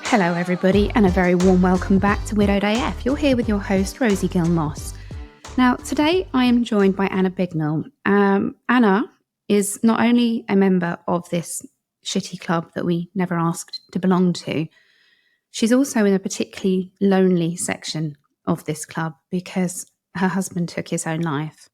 Hello everybody and a very warm welcome back to Widowed AF. You're here with your host Rosie Gill-Moss. Now today I am joined by Anna Bignell. Anna is not only a member of this shitty club that we never asked to belong to, she's also in a particularly lonely section of this club because her husband took his own life.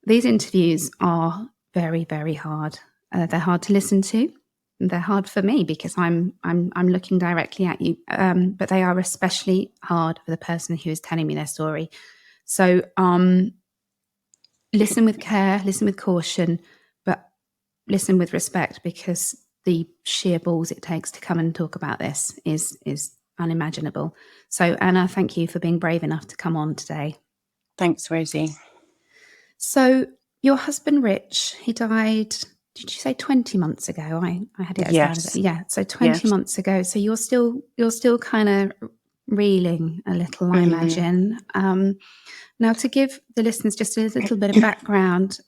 These interviews are very, very hard. They're hard to listen to. They're hard for me because I'm looking directly at you, but they are especially hard for the person who is telling me their story. So listen with care, listen with caution, but listen with respect because the sheer balls it takes to come and talk about this is unimaginable. So Anna, thank you for being brave enough to come on today. Thanks, Rosie. So your husband Rich, he died, did you say 20 months ago? I had it as Yes. bad as it. Yeah, so 20 months ago. So you're still kind of reeling a little, I imagine. Now, to give the listeners just a little bit of background,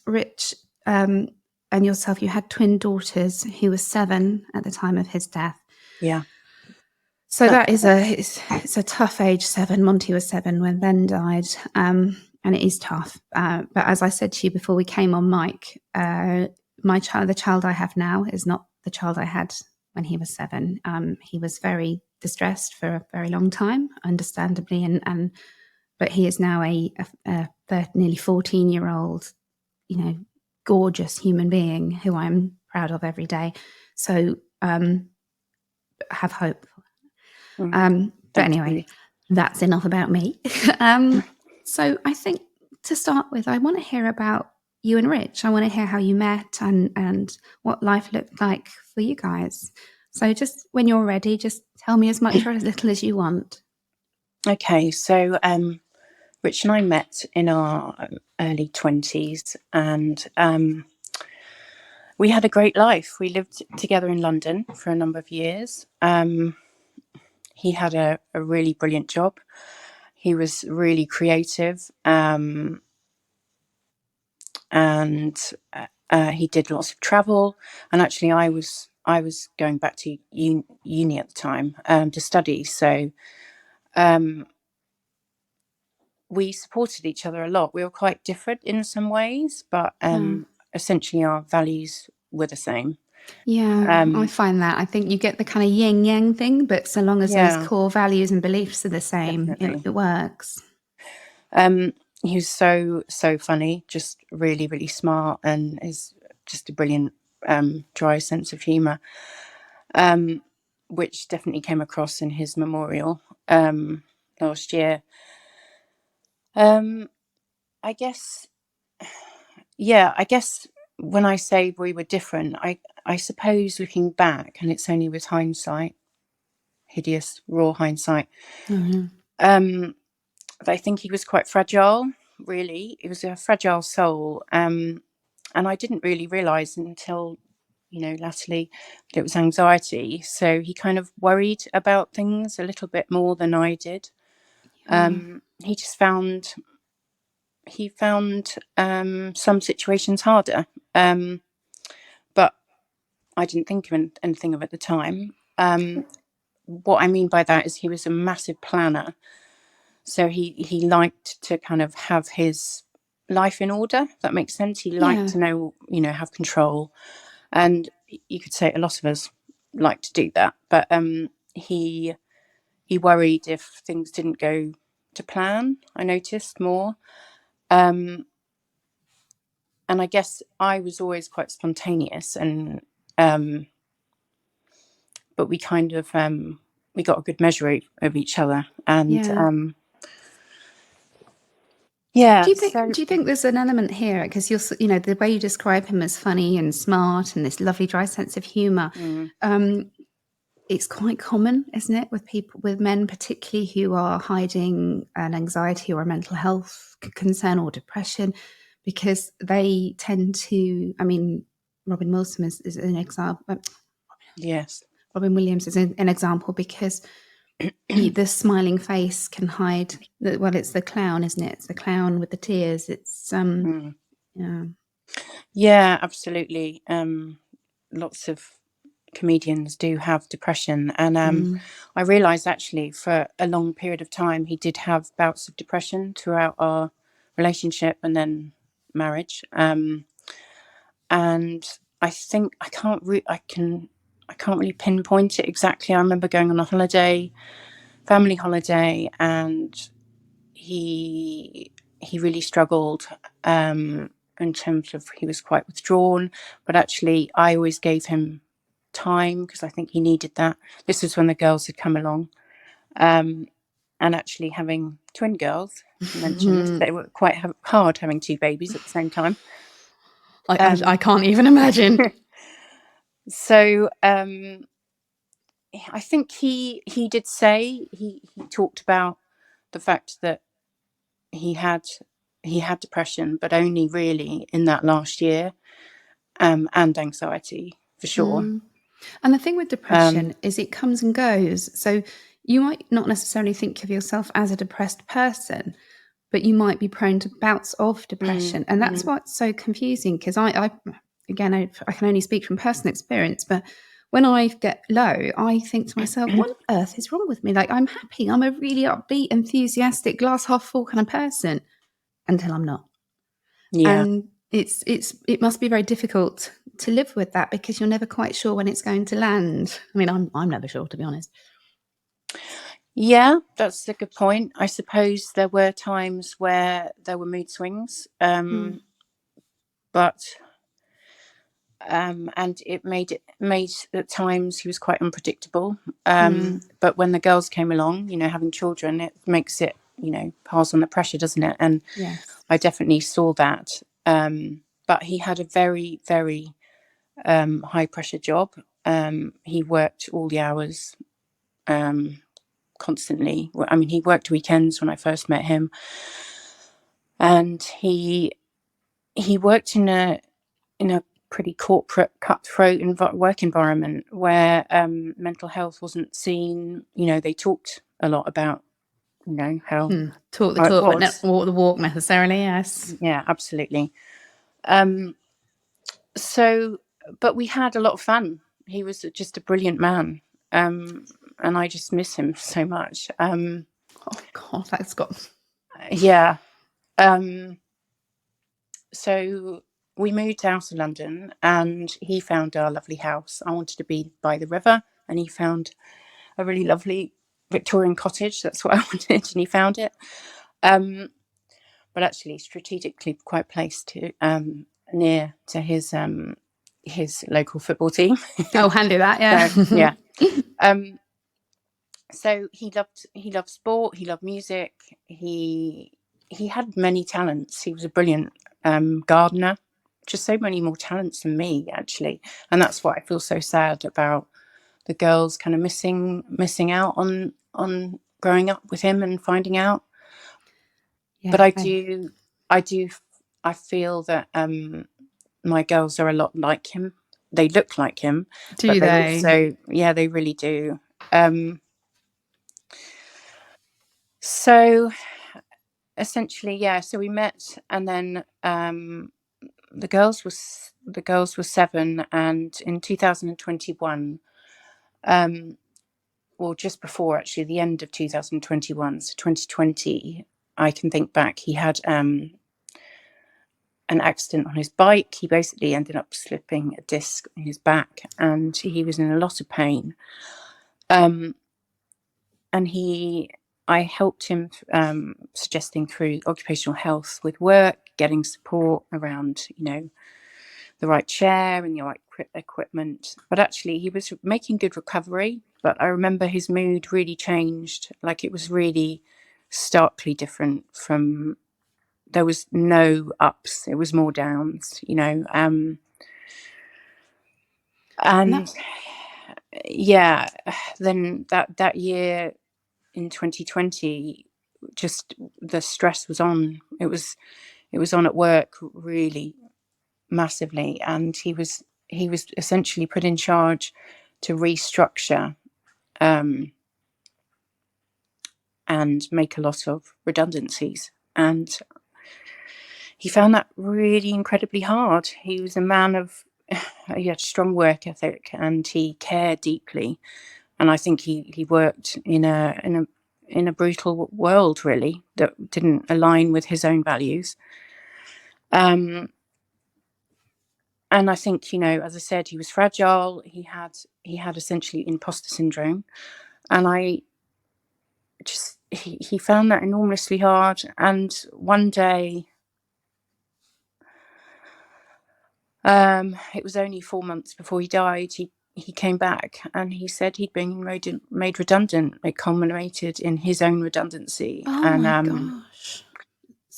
Rich and yourself, you had twin daughters who were 7 at the time of his death. Yeah. So that is it's a tough age, 7. Monty was 7 when Ben died. And it is tough. But as I said to you before we came on mic, the child I have now is not the child I had when he was 7. He was very distressed for a very long time, understandably, but he is now a nearly 14-year-old, gorgeous human being who I'm proud of every day. So have hope. But anyway, that's enough about me. So I think to start with, I want to hear about you and Rich. I want to hear how you met and what life looked like for you guys. So just when you're ready, just tell me as much or as little as you want. Okay, so Rich and I met in our early 20s and we had a great life. We lived together in London for a number of years. He had a really brilliant job. He was really creative and he did lots of travel. And actually I was going back to uni at the time to study. So we supported each other a lot. We were quite different in some ways, but essentially our values were the same. Yeah, I find that. I think you get the kind of yin yang thing, but so long as those core values and beliefs are the same, it works. He was so funny, just really, really smart, and is just a brilliant dry sense of humour, which definitely came across in his memorial last year. I guess when I say we were different, I suppose looking back, and it's only with hindsight, hideous, raw hindsight, I think he was quite fragile, really. He was a fragile soul. And I didn't really realise until, latterly that it was anxiety. So he kind of worried about things a little bit more than I did. He just found some situations harder. But I didn't think of anything of it at the time. What I mean by that is he was a massive planner. So he liked to kind of have his life in order, if that makes sense. He liked to know, have control. And you could say a lot of us like to do that. But he worried if things didn't go to plan, I noticed more. And I guess I was always quite spontaneous and but we kind of we got a good measure of each other. And Do you think there's an element here because you're, the way you describe him as funny and smart and this lovely dry sense of humour, it's quite common, isn't it, with men particularly who are hiding an anxiety or a mental health concern or depression, because they tend to. I mean, Robin Williams is an example. Yes, Robin Williams is an example because. The smiling face can hide it's the clown, isn't it? It's the clown with the tears. It's yeah, absolutely. Lots of comedians do have depression. And I realised actually for a long period of time he did have bouts of depression throughout our relationship and then marriage. And I think I can't really pinpoint it exactly. I remember going on a holiday, family holiday, and he really struggled in terms of he was quite withdrawn. But actually, I always gave him time because I think he needed that. This was when the girls had come along, and actually having twin girls. You mentioned they were quite hard having two babies at the same time. I can't even imagine. So I think he did say he talked about the fact that he had depression, but only really in that last year, and anxiety for sure. And the thing with depression is it comes and goes. So you might not necessarily think of yourself as a depressed person, but you might be prone to bouts of depression. And that's what's so confusing, because I can only speak from personal experience, but when I get low, I think to myself, what on earth is wrong with me? Like, I'm happy. I'm a really upbeat, enthusiastic, glass half full kind of person until I'm not. Yeah. And it must be very difficult to live with that, because you're never quite sure when it's going to land. I mean, I'm never sure, to be honest. Yeah, that's a good point. I suppose there were times where there were mood swings, but and it made at times he was quite unpredictable. But when the girls came along, having children, it makes it, pass on the pressure, doesn't it? And Yes. I definitely saw that. But he had a very, very high pressure job. He worked all the hours, constantly. I mean, he worked weekends when I first met him, and he worked in a pretty corporate, cutthroat work environment where mental health wasn't seen. They talked a lot about how Talk the it talk, but not was. walk the walk necessarily. Yes. Yeah, absolutely. So, but we had a lot of fun. He was just a brilliant man, and I just miss him so much. Oh God, that's got. Yeah. So we moved out of London, and he found our lovely house. I wanted to be by the river, and he found a really lovely Victorian cottage. That's what I wanted, and he found it. But actually, strategically quite placed to near to his local football team. Oh, handy that, yeah. So, yeah. So he loved sport. He loved music. He had many talents. He was a brilliant gardener. Just so many more talents than me, actually, and that's what I feel so sad about, the girls kind of missing out on growing up with him and finding out. Yeah, But I feel that my girls are a lot like him. They look like him, but do they they? also, yeah, they really do. So essentially, yeah. So we met, and then the girls were 7, and in 2021, well, just before actually the end of 2021, so 2020, I can think back. He had an accident on his bike. He basically ended up slipping a disc in his back, and he was in a lot of pain. And I helped him, suggesting through occupational health with work, getting support around, the right chair and the right equipment. But actually, he was making good recovery. But I remember his mood really changed. Like, it was really starkly different from. There was no ups. It was more downs. And that's yeah, then that year in 2020, just the stress was on. It was on at work really massively, and he was essentially put in charge to restructure, and make a lot of redundancies, and he found that really incredibly hard. He was a man of he had a strong work ethic, and he cared deeply. And I think he worked in a brutal world, really, that didn't align with his own values. And I think, as I said, he was fragile. He had essentially imposter syndrome, and he found that enormously hard. And one day, it was only 4 months before he died. He came back and he said he'd been made redundant. It culminated in his own redundancy. Oh and my gosh.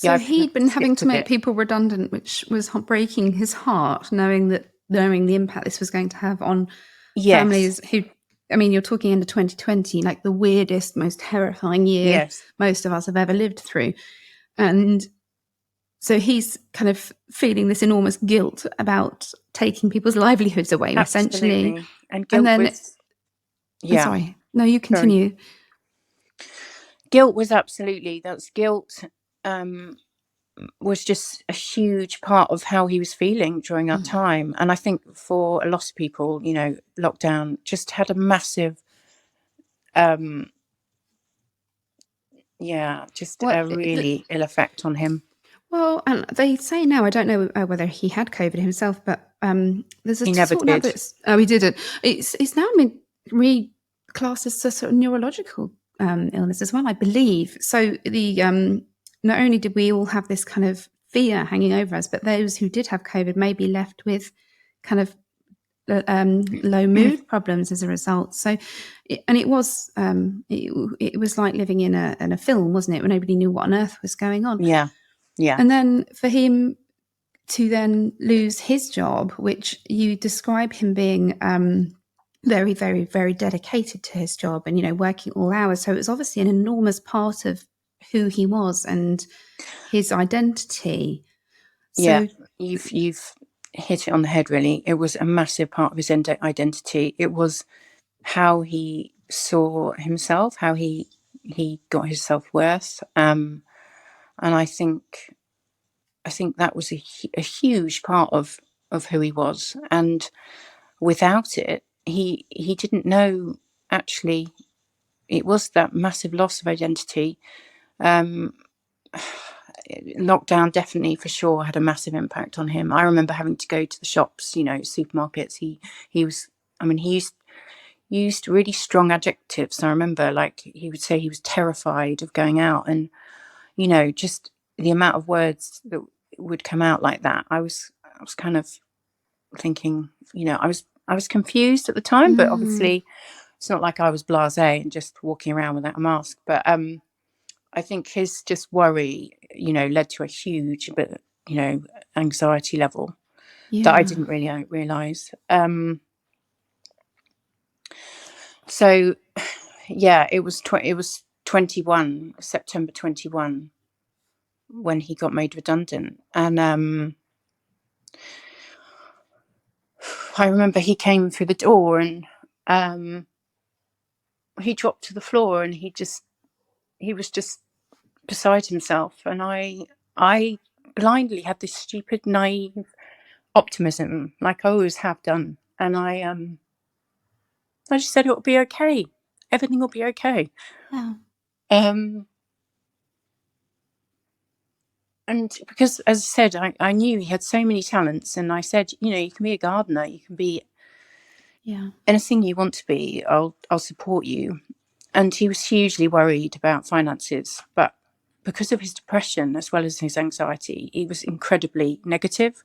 yeah, So I've had he'd been to stick having to with make it. people redundant, which was breaking his heart, knowing the impact this was going to have on Yes, families who, I mean, you're talking into 2020, like the weirdest, most terrifying year yes, most of us have ever lived through. And so he's kind of feeling this enormous guilt about taking people's livelihoods away, essentially. absolutely. And And guilt then, was, I'm yeah, sorry, no, you sorry. continue. Guilt was absolutely, that's guilt. Was just a huge part of how he was feeling during that time. And I think for a lot of people, lockdown just had a massive, just What? a really ill effect on him. Well, and they say now, I don't know whether he had COVID himself, but there's a He never sort now did. that's, oh, he didn't. It's now been reclassed as a sort of neurological illness as well, I believe. So not only did we all have this kind of fear hanging over us, but those who did have COVID may be left with kind of low mood problems as a result. So, it was it was like living in a film, wasn't it? When nobody knew what on earth was going on. Yeah. Yeah. And then for him to then lose his job, which you describe him being very, very, very dedicated to his job and, working all hours. So it was obviously an enormous part of who he was and his identity. Yeah. So, You've hit it on the head, really. It was a massive part of his identity. It was how he saw himself, how he got his self-worth. And I think that was a huge part of who he was. And without it, he didn't know, actually. It was that massive loss of identity. Lockdown definitely, for sure, had a massive impact on him. I remember having to go to the shops, supermarkets. He was, I mean, he used really strong adjectives. I remember, like, he would say he was terrified of going out, and just the amount of words that would come out like that. I was kind of thinking, I was confused at the time, but obviously it's not like I was blasé and just walking around without a mask. But I think his just worry, led to a huge bit, anxiety level that I yeah. didn't really realise. So yeah, it was 21 September 21 when he got made redundant, and I remember he came through the door, and he dropped to the floor, and he was just beside himself. And I blindly had this stupid, naive optimism, like I always have done, and I just said it'll be okay. Everything will be okay. Yeah. And because, as I said, I knew he had so many talents, and I said, you can be a gardener, you can be Yeah. anything you want to be. I'll support you. And he was hugely worried about finances, but because of his depression as well as his anxiety, he was incredibly negative,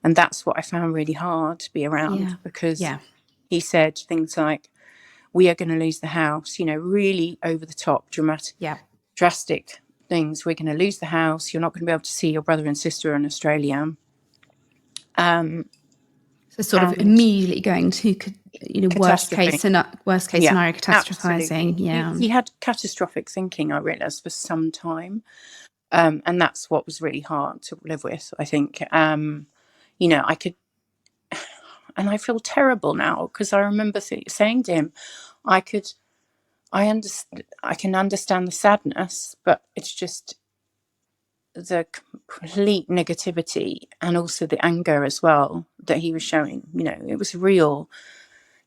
and that's what I found really hard to be around, Yeah. because Yeah. he said things like, "We are going to lose the house," really over the top, Yeah. drastic things. "We're going to lose the house. You're not going to be able to see your brother and sister in Australia." So sort of And immediately going to, worst case catastrophe. scenario, Yeah, catastrophizing. absolutely. Yeah. He had catastrophic thinking, I realised, for some time. And that's what was really hard to live with, I think. I could, and I feel terrible now, because I remember saying to him, I can understand the sadness, but it's just the complete negativity and also the anger as well that he was showing. You know, it was real,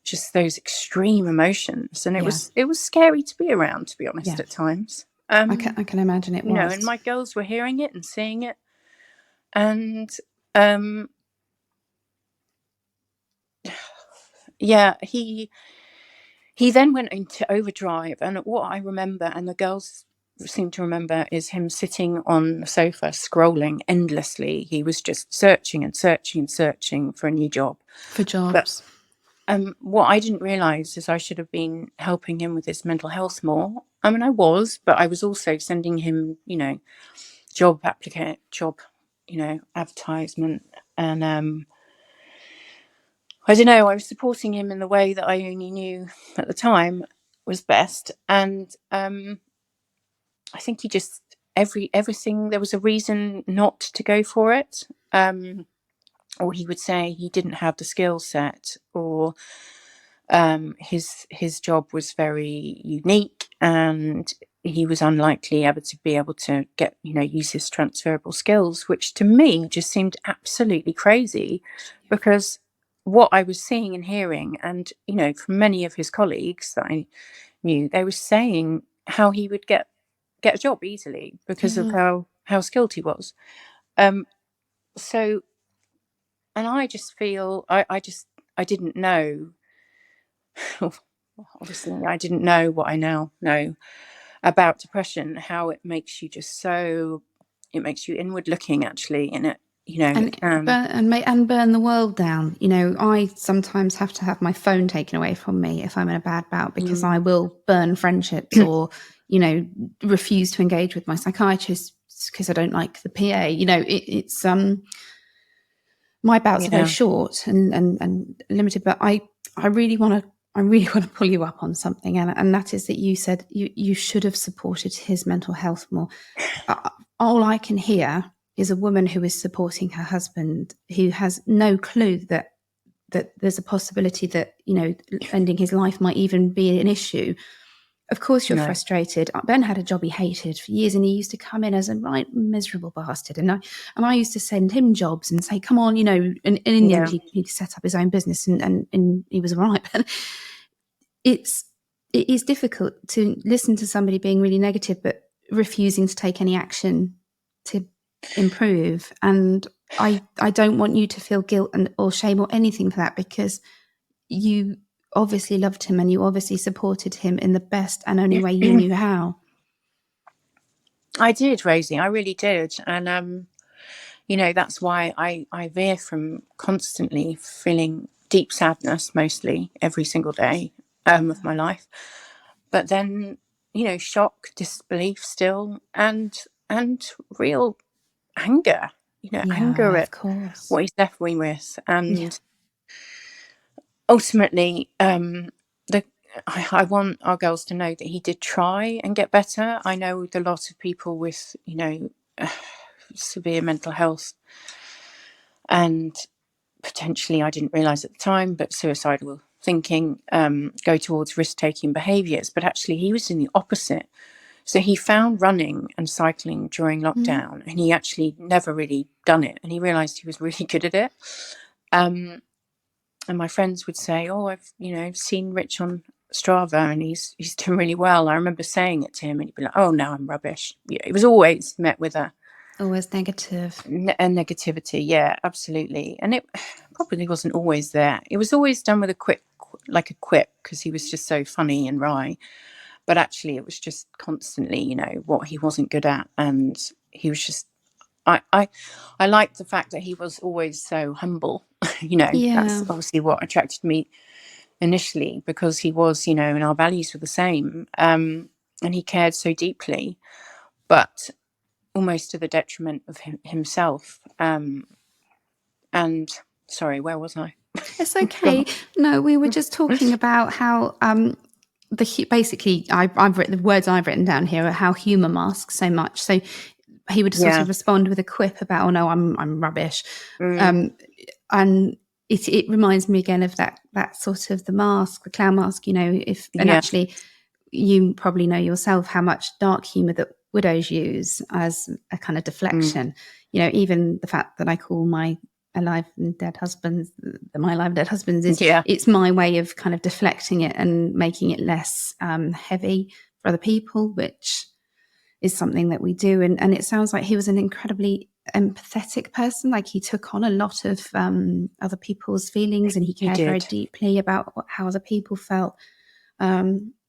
just those extreme emotions, and it Yeah. was scary to be around, to be honest, Yeah. at times. I can imagine it You know, was. and my girls were hearing it and seeing it, and yeah, he then went into overdrive, and what I remember, and the girls seem to remember, is him sitting on the sofa scrolling endlessly. He was just searching and searching and searching for a new job. For But jobs. what I didn't realise is I should have been helping him with his mental health more. I mean, I was, but I was also sending him, you know, job, you know, advertisement, and I don't know, I was supporting him in the way that I only knew at the time was best. And I think he just, everything, there was a reason not to go for it. Or he would say he didn't have the skill set, or his job was very unique and he was unlikely ever to be able to get, you know, use his transferable skills, which to me just seemed absolutely crazy, because what I was seeing and hearing, and, you know, from many of his colleagues that I knew, they were saying how he would get a job easily because of how skilled he was. So, and I just feel I didn't know. Obviously, I didn't know what I now know about depression, how it makes you just so, it makes you inward looking, actually, and it, you know, And it can. burn the world down. You know, I sometimes have to have my phone taken away from me if I'm in a bad bout, because I will burn friendships, or, you know, refuse to engage with my psychiatrist because I don't like the PA. You know, it's my bouts are very Yeah. short and limited, but I really want to pull you up on something, and that is that you said you should have supported his mental health more. All I can hear is a woman who is supporting her husband, who has no clue that there's a possibility that, you know, ending his life might even be an issue. Of course you're No. frustrated. Ben had a job he hated for years, and he used to come in as a right miserable bastard. And I used to send him jobs and say, come on, you know, and in the end he set up his own business, and he was all right. But it is difficult to listen to somebody being really negative but refusing to take any action to improve. And I don't want you to feel guilt or shame or anything for that, because you obviously loved him and you obviously supported him in the best and only way you knew how. I did, Rosie. I really did. And, you know, that's why I veer from constantly feeling deep sadness, mostly every single day of my life. But then, you know, shock, disbelief still, and real anger, you know, anger Yeah, at of course. what he's left me with. Yeah. And ultimately, I want our girls to know that he did try and get better. I know with a lot of people with, you know, severe mental health, and potentially, I didn't realise at the time, but suicidal thinking, go towards risk-taking behaviours. But actually, he was in the opposite. So he found running and cycling during lockdown, and he actually never really done it. And he realised he was really good at it. And my friends would say, "Oh, I've, you know, seen Rich on Strava, and he's doing really well." I remember saying it to him, and he'd be like, "Oh no, I'm rubbish." Yeah, it was always met with a Always negative. negativity. Yeah, absolutely. And it probably wasn't always there. It was always done with a quip, because he was just so funny and wry. But actually, it was just constantly, you know, what he wasn't good at, and he was just. I liked the fact that he was always so humble. You know, that's Yeah. obviously what attracted me initially, because he was, you know, and our values were the same, and he cared so deeply, but almost to the detriment of himself. And sorry, where was I? It's okay. No, we were just talking about how basically I've written the words I've written down here are how humour masks so much. So he would sort Yeah. of respond with a quip about, "Oh no, I'm rubbish," Mm. and it reminds me again of that sort of the mask, the clown mask. You know, and Yeah. actually, you probably know yourself how much dark humour that widows use as a kind of deflection. You know, even the fact that I call my alive and dead husbands, my alive and dead husbands, is it's my way of kind of deflecting it and making it less heavy for other people, which is something that we do. And it sounds like he was an incredibly empathetic person. Like, he took on a lot of other people's feelings, and he cared very deeply about how other people felt,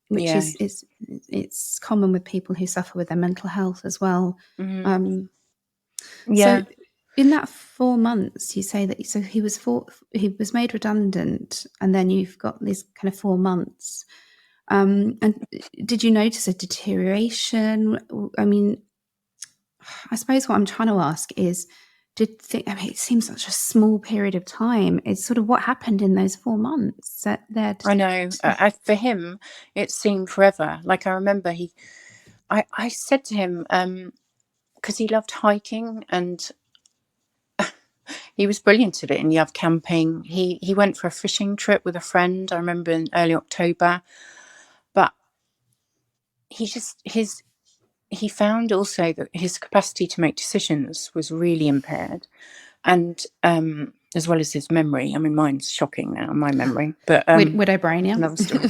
which is it's common with people who suffer with their mental health as well. So in that 4 months, you say that, so he was made redundant, and then you've got these kind of 4 months. And did you notice a deterioration? I mean, I suppose what I'm trying to ask is, it seems such a small period of time. It's sort of what happened in those 4 months. I know. For him, it seemed forever. Like, I remember I said to him, because he loved hiking, and he was brilliant at it, and he loved camping. He went for a fishing trip with a friend, I remember, in early October. But he found also that his capacity to make decisions was really impaired, and as well as his memory. I mean, mine's shocking now, my memory, but widow brain, yeah. Another story.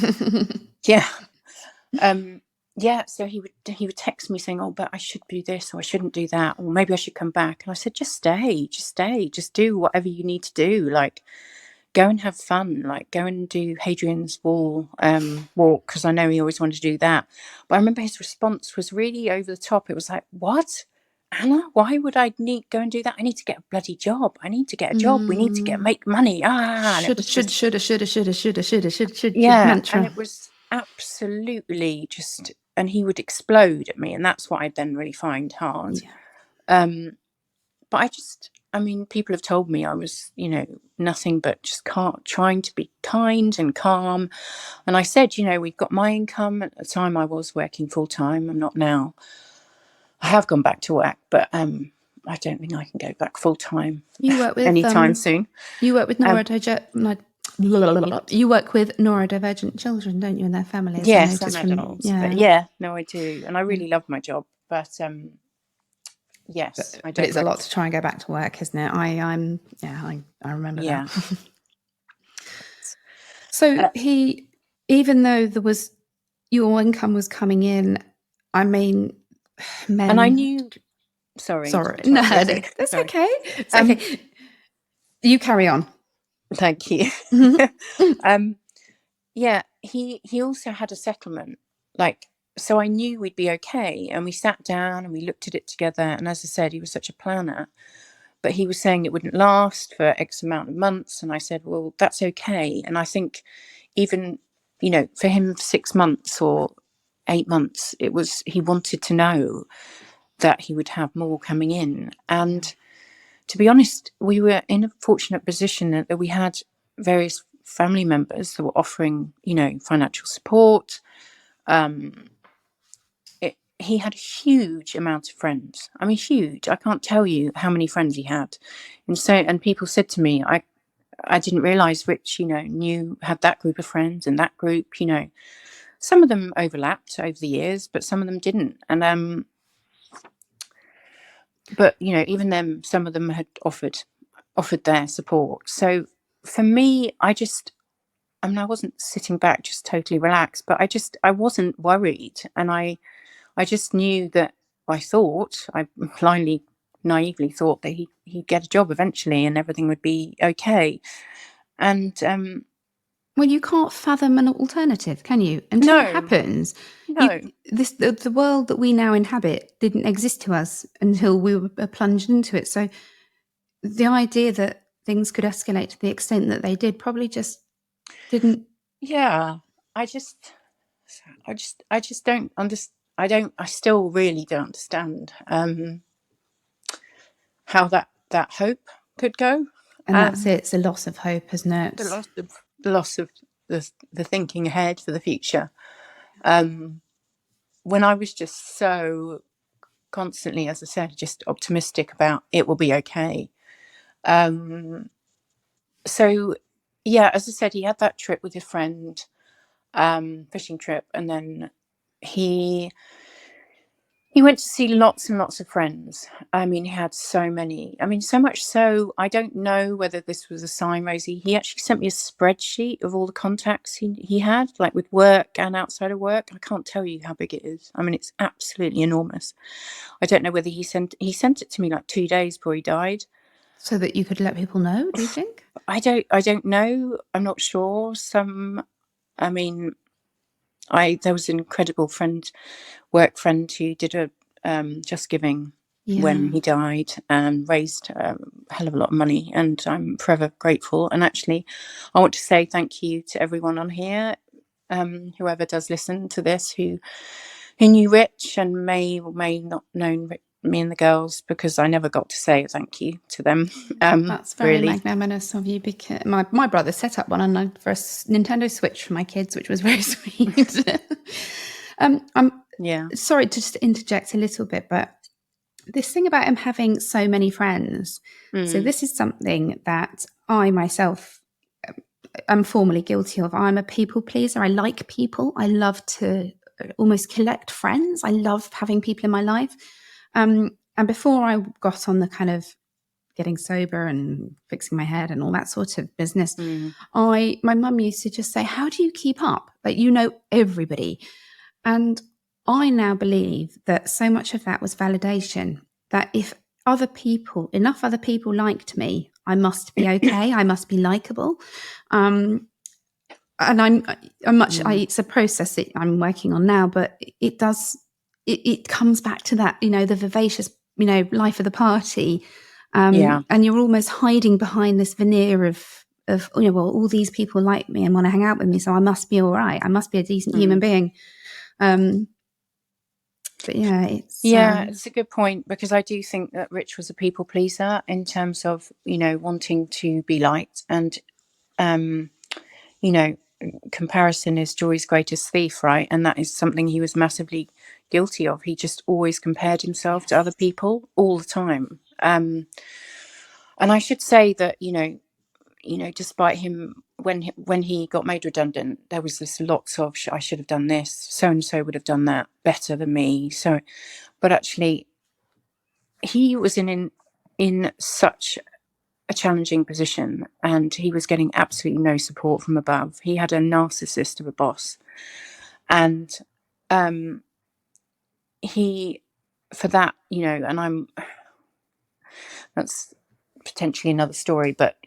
So he would text me saying, "Oh, but I should do this, or I shouldn't do that, or maybe I should come back." And I said, just stay, just do whatever you need to do. Like, go and have fun, like go and do Hadrian's Wall walk, because I know he always wanted to do that. But I remember his response was really over the top. It was like, "What, Anna? Why would I go and do that? I need to get a bloody job. I need to get a job. We need to make money." Should mantra. And it was absolutely just, and he would explode at me, and that's what I then really find hard. But I mean, people have told me I was, nothing but just trying to be kind and calm. And I said, we've got my income. At the time, I was working full time. I'm not now. I have gone back to work, but I don't think I can go back full time. You work with anytime soon. You work with you work with neurodivergent children, don't you, and their families? Yes, some adults. But I do, and I really love my job. But yes, but it's a lot to try and go back to work, isn't it? I remember that. So even though your income was coming in, I mean, and I knew. Sorry. No, that's okay. It's okay. You carry on. Thank you. He also had a settlement, so I knew we'd be okay. And we sat down and we looked at it together. And as I said, he was such a planner, but he was saying it wouldn't last for X amount of months. And I said, well, that's okay. And I think even, for him, 6 months or 8 months, he wanted to know that he would have more coming in. And to be honest, we were in a fortunate position that we had various family members that were offering, financial support. He had a huge amount of friends. I mean, huge. I can't tell you how many friends he had. And people said to me, I didn't realise Rich, had that group of friends and that group, Some of them overlapped over the years, but some of them didn't. And but even then, some of them had offered their support. So for me, I wasn't sitting back just totally relaxed, but I wasn't worried. And I just knew that I blindly, naively thought that he'd get a job eventually and everything would be okay. And well, you can't fathom an alternative, can you? Until it happens. No. The world that we now inhabit didn't exist to us until we were plunged into it. So the idea that things could escalate to the extent that they did probably just didn't. Yeah, I just don't understand. I still really don't understand how that hope could go. And that's it. It's a loss of hope, isn't it? The loss of the thinking ahead for the future. When I was just so constantly, as I said, just optimistic about it will be okay. So yeah, as I said, he had that trip with his friend, fishing trip, and then he He went to see lots and lots of friends. I mean, he had so many. I mean, so much so, I don't know whether this was a sign, Rosie. He actually sent me a spreadsheet of all the contacts he had, like with work and outside of work. I can't tell you how big it is. I mean, it's absolutely enormous. I don't know whether he sent it to me like 2 days before he died. So that you could let people know, do you think? I don't know. I'm not sure. I mean, there was an incredible work friend who did a Just Giving when he died and raised a hell of a lot of money, and I'm forever grateful. And actually, I want to say thank you to everyone on here, whoever does listen to this, who knew Rich and may or may not known me and the girls, because I never got to say a thank you to them. That's very magnanimous of you, because my brother set up one for a Nintendo Switch for my kids, which was very sweet. I'm sorry to just interject a little bit, but this thing about him having so many friends. So this is something that I myself am formally guilty of. I'm a people pleaser. I like people. I love to almost collect friends. I love having people in my life. And before I got on the kind of getting sober and fixing my head and all that sort of business, my mum used to just say, how do you keep up? Like, you know everybody. And I now believe that so much of that was validation, that if enough other people liked me, I must be okay. I must be likable. And it's a process that I'm working on now, but it comes back to that, the vivacious, life of the party. And you're almost hiding behind this veneer of, well, all these people like me and want to hang out with me, so I must be all right. I must be a decent human being. But it's a good point, because I do think that Rich was a people pleaser in terms of, wanting to be liked, and comparison is joy's greatest thief, right? And that is something he was massively guilty of. He just always compared himself to other people all the time. And I should say that, despite him, when he got made redundant, there was this lots of, I should have done this, so and so would have done that better than me. So, but actually, he was in such a challenging position, and he was getting absolutely no support from above. He had a narcissist of a boss, and he, for that, and that's potentially another story, but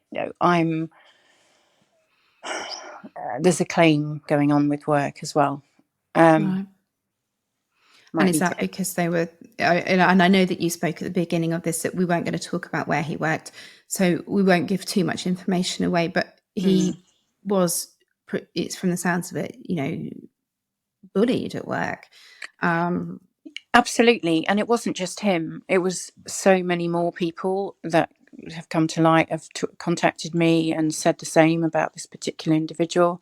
there's a claim going on with work as well. right. And is that because they were, and I know that you spoke at the beginning of this that we weren't going to talk about where he worked, so we won't give too much information away, but he was, it's from the sounds of it, bullied at work. Absolutely. And it wasn't just him. It was so many more people that have come to light, have contacted me and said the same about this particular individual.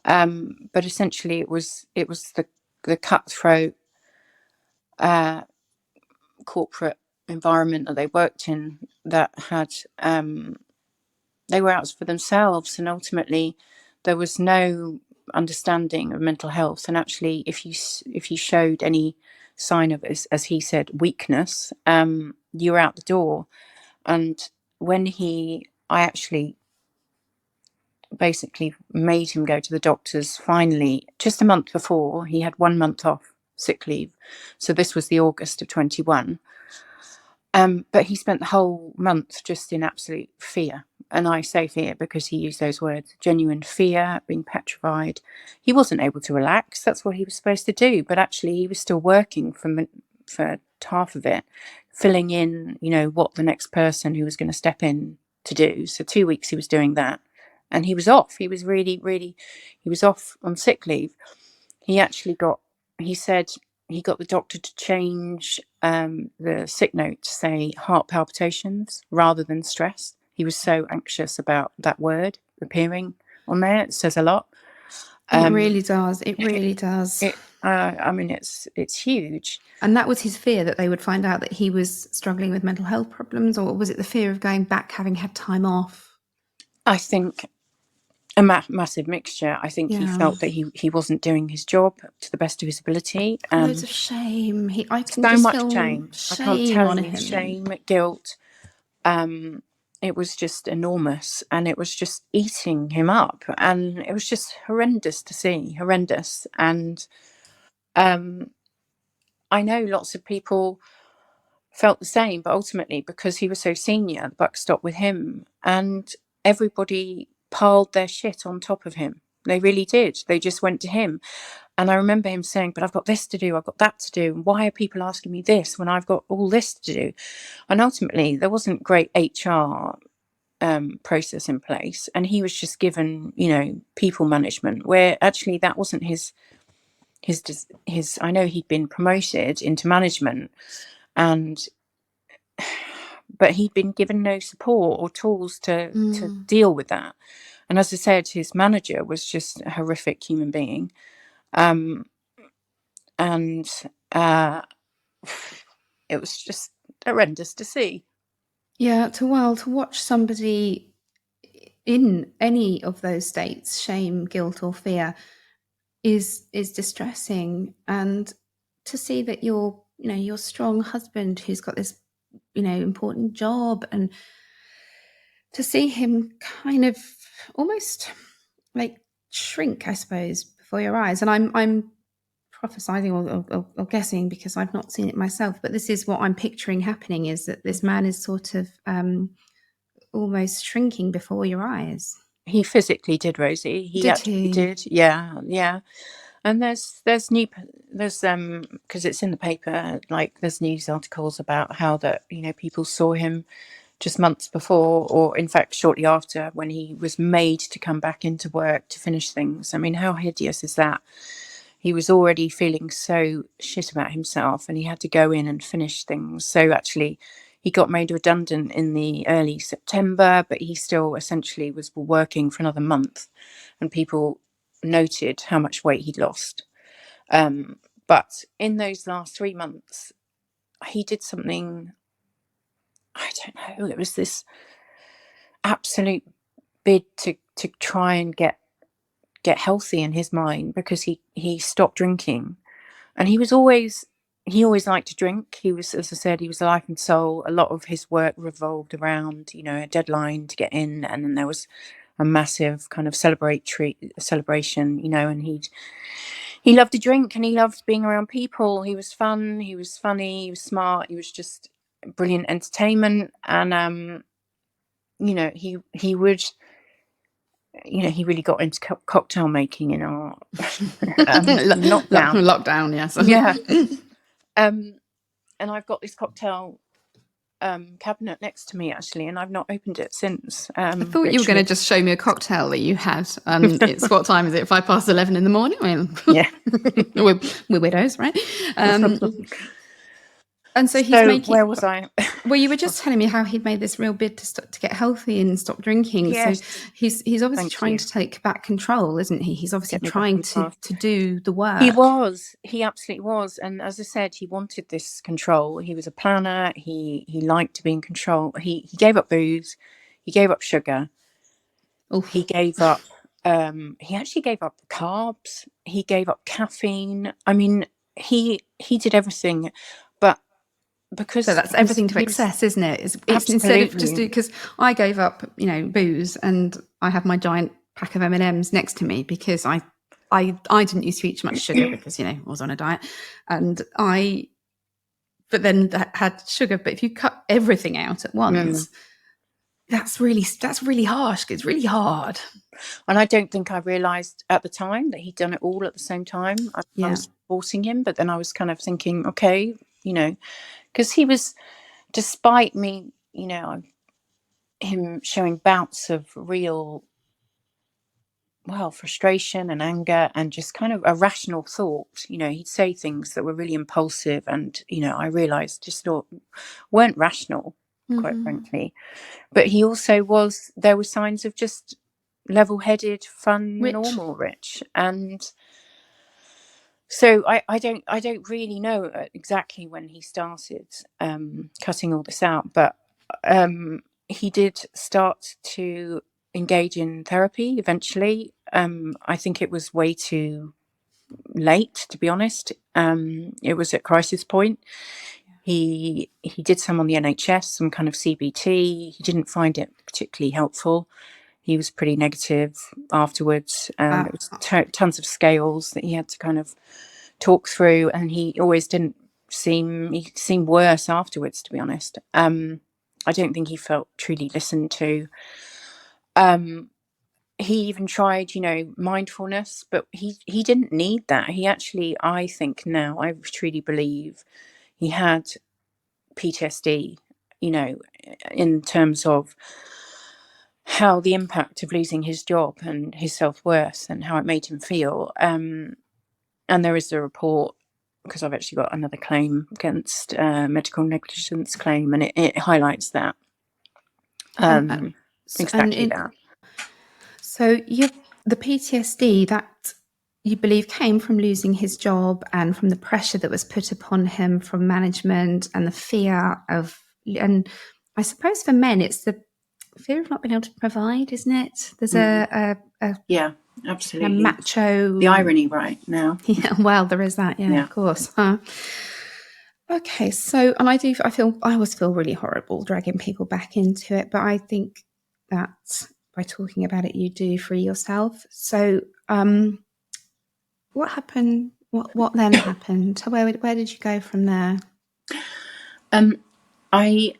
But essentially it was the cutthroat corporate environment that they worked in that had they were out for themselves, and ultimately there was no understanding of mental health. And actually, if you showed any sign of, as he said, weakness, you were out the door. And when I actually basically made him go to the doctors finally just a month before. He had 1 month off sick leave, so this was the August of 21. But he spent the whole month just in absolute fear. And I say fear because he used those words: genuine fear, being petrified. He wasn't able to relax. That's what he was supposed to do. But actually, he was still working for half of it, filling in, what the next person who was going to step in to do. So 2 weeks he was doing that. And he was off. He was he was off on sick leave. He said he got the doctor to change the sick note to say heart palpitations rather than stress. He was so anxious about that word appearing on there. It says a lot. It really does. It really does. I mean, it's huge. And that was his fear, that they would find out that he was struggling with mental health problems, or was it the fear of going back, having had time off? I think a massive mixture. I think he felt that he wasn't doing his job to the best of his ability. Loads of shame. I can So just much feel shame. I can't shame tell on you. him. Shame, guilt. It was just enormous, and it was just eating him up, and it was just horrendous to see. Horrendous. And I know lots of people felt the same, but ultimately, because he was so senior, the buck stopped with him, and everybody piled their shit on top of him. They really did. They just went to him. And I remember him saying, but I've got this to do, I've got that to do. And why are people asking me this when I've got all this to do? And ultimately, there wasn't great HR process in place. And he was just given, people management, where actually that wasn't his. I know he'd been promoted into management, but he'd been given no support or tools to deal with that. And as I said, his manager was just a horrific human being. And it was just horrendous to see. Yeah, to watch somebody in any of those states, shame, guilt, or fear, is distressing. And to see that your strong husband who's got this important job, and to see him kind of almost like shrink, I suppose, before your eyes. And I'm prophesying or guessing, because I've not seen it myself, but this is what I'm picturing happening, is that this man is sort of almost shrinking before your eyes. He physically did, Rosie. He actually did. Yeah. And there's because it's in the paper, like there's news articles about how that, people saw him just months before, or in fact shortly after, when he was made to come back into work to finish things. I mean, how hideous is that? He was already feeling so shit about himself, and he had to go in and finish things. So actually, he got made redundant in the early September, but he still essentially was working for another month, and people noted how much weight he'd lost. But in those last 3 months, he did something, I don't know, it was this absolute bid to try and get healthy in his mind, because he stopped drinking. And he always liked to drink. He was, as I said, he was life and soul. A lot of his work revolved around, a deadline to get in, and then there was a massive kind of celebration, and he loved to drink, and he loved being around people. He was fun, he was funny, he was smart, he was just brilliant entertainment. And he would, he really got into cocktail making in our lockdown. Lockdown, yes. Yeah. And I've got this cocktail cabinet next to me, actually, and I've not opened it since. I thought you were going to just show me a cocktail that you had. It's what time is it? 11:05 in the morning. I mean, Yeah. we're widows, right? And so he's making. Where was I? Well, you were just telling me how he'd made this real bid to get healthy and stop drinking. Yes. So he's obviously trying to take back control, isn't he? He's obviously trying to do the work. He absolutely was. And as I said, he wanted this control. He was a planner. He liked to be in control. He gave up booze. He gave up sugar. Oof. He gave up. He actually gave up carbs. He gave up caffeine. I mean, he did everything, but because so that's everything to excess, isn't it? It's instead of just because I gave up, booze, and I have my giant pack of M&Ms next to me, because I didn't used to eat much sugar, because I was on a diet, but then that had sugar. But if you cut everything out at once, that's really harsh. It's really hard. And I don't think I realised at the time that he'd done it all at the same time. I was forcing him, but then I was kind of thinking, okay, because he was, despite me, him showing bouts of real, frustration and anger and just kind of irrational thought. He'd say things that were really impulsive, and, I realised just weren't rational, quite frankly. But he also there were signs of just level-headed, fun, normal Rich. And so I don't really know exactly when he started cutting all this out, but he did start to engage in therapy eventually. I think it was way too late, to be honest. It was at crisis point. He did some on the NHS, some kind of CBT. He didn't find it particularly helpful. He was pretty negative afterwards. It was tons of scales that he had to kind of talk through, and he seemed worse afterwards, to be honest. I don't think he felt truly listened to. He even tried, mindfulness, but he didn't need that. He actually, I think now, I truly believe he had PTSD, in terms of how the impact of losing his job and his self-worth and how it made him feel. And there is a report, because I've actually got another claim against medical negligence claim, and it highlights that. Exactly that. So the PTSD that you believe came from losing his job and from the pressure that was put upon him from management and the fear of, and I suppose for men, it's the fear of not being able to provide, isn't it? There's yeah, absolutely, a macho. The irony right now. Yeah, well, there is that. Yeah. Of course. Okay, so, and I always feel really horrible dragging people back into it, but I think that by talking about it, you do free yourself. So, what happened? What then happened? Where did you go from there? I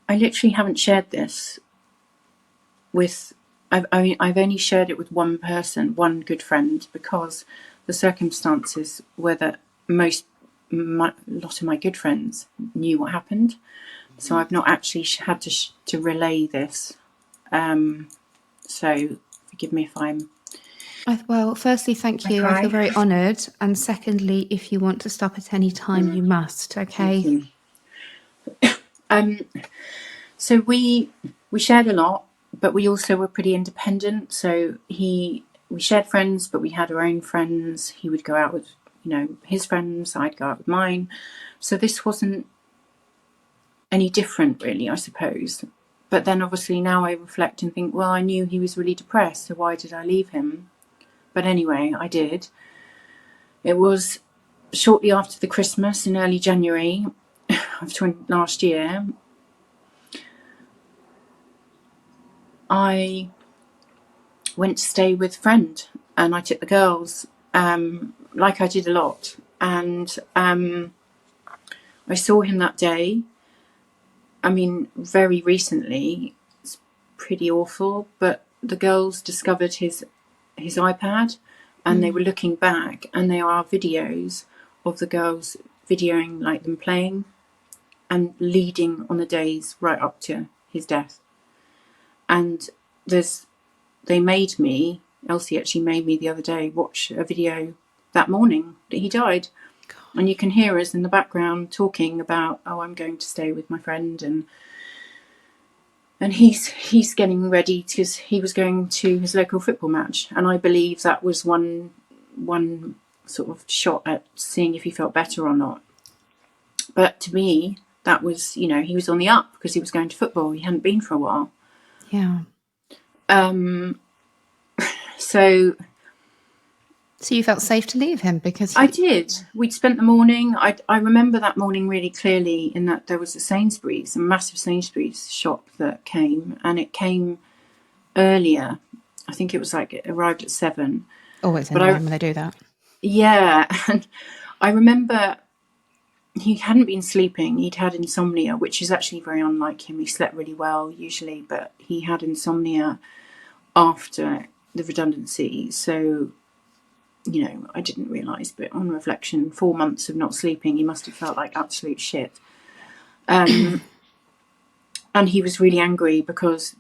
literally haven't shared this with. I've only shared it with one person, one good friend, because the circumstances were that a lot of my good friends knew what happened, so I've not actually had to relay this. So forgive me if I'm. Well, firstly, thank you. I feel very honoured. And secondly, if you want to stop at any time, you must. Okay. So we shared a lot, but we also were pretty independent. So we shared friends, but we had our own friends. He would go out with, his friends. I'd go out with mine. So this wasn't any different, really, I suppose. But then obviously now I reflect and think, well, I knew he was really depressed, so why did I leave him? But anyway, I did. It was shortly after the Christmas in early January of last year. I went to stay with a friend, and I took the girls, like I did a lot. And I saw him that day. I mean, very recently. It's pretty awful, but the girls discovered his iPad, and they were looking back, and there are videos of the girls videoing like them playing and leading on the days right up to his death. And they made me, Elsie actually made me the other day watch a video that morning that he died. God. And you can hear us in the background talking about, I'm going to stay with my friend, and he's getting ready because he was going to his local football match, and I believe that was one sort of shot at seeing if he felt better or not. But to me, that was, he was on the up because he was going to football. He hadn't been for a while. Yeah. So you felt safe to leave him because I did. We'd spent the morning. I remember that morning really clearly, in that there was a massive Sainsbury's shop that came, and it came earlier. I think it was like it arrived at 7. Always in time when they do that. Yeah, and I remember he hadn't been sleeping. He'd had insomnia, which is actually very unlike him. He slept really well usually, but he had insomnia after the redundancy. So, I didn't realise, but on reflection, 4 months of not sleeping, he must have felt like absolute shit. And he was really angry because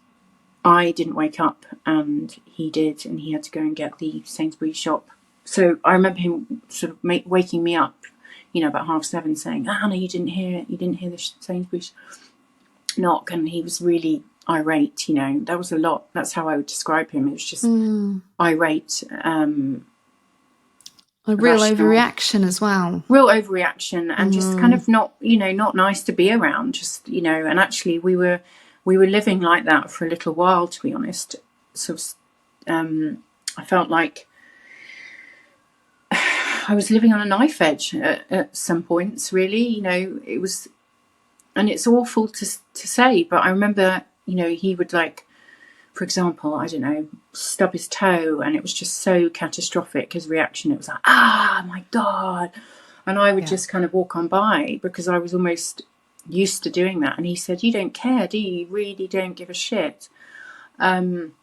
I didn't wake up and he did, and he had to go and get the Sainsbury's shop. So I remember him sort of waking me up, about 7:30, saying, "Anna, you didn't hear the Sainsbury's knock," and he was really irate. That was a lot. That's how I would describe him. It was just irate. A real overreaction as well. Real overreaction, and just kind of not nice to be around. Just and actually we were living like that for a little while, to be honest. sort of, I felt like I was living on a knife edge at some points, really. You know, it was, and it's awful to say, but I remember, you know, he would, like, for example, I don't know, stub his toe, and it was just so catastrophic, his reaction. It was like, ah, my God. And I would just kind of walk on by, because I was almost used to doing that. And he said, you don't care, do you? You really don't give a shit. I'm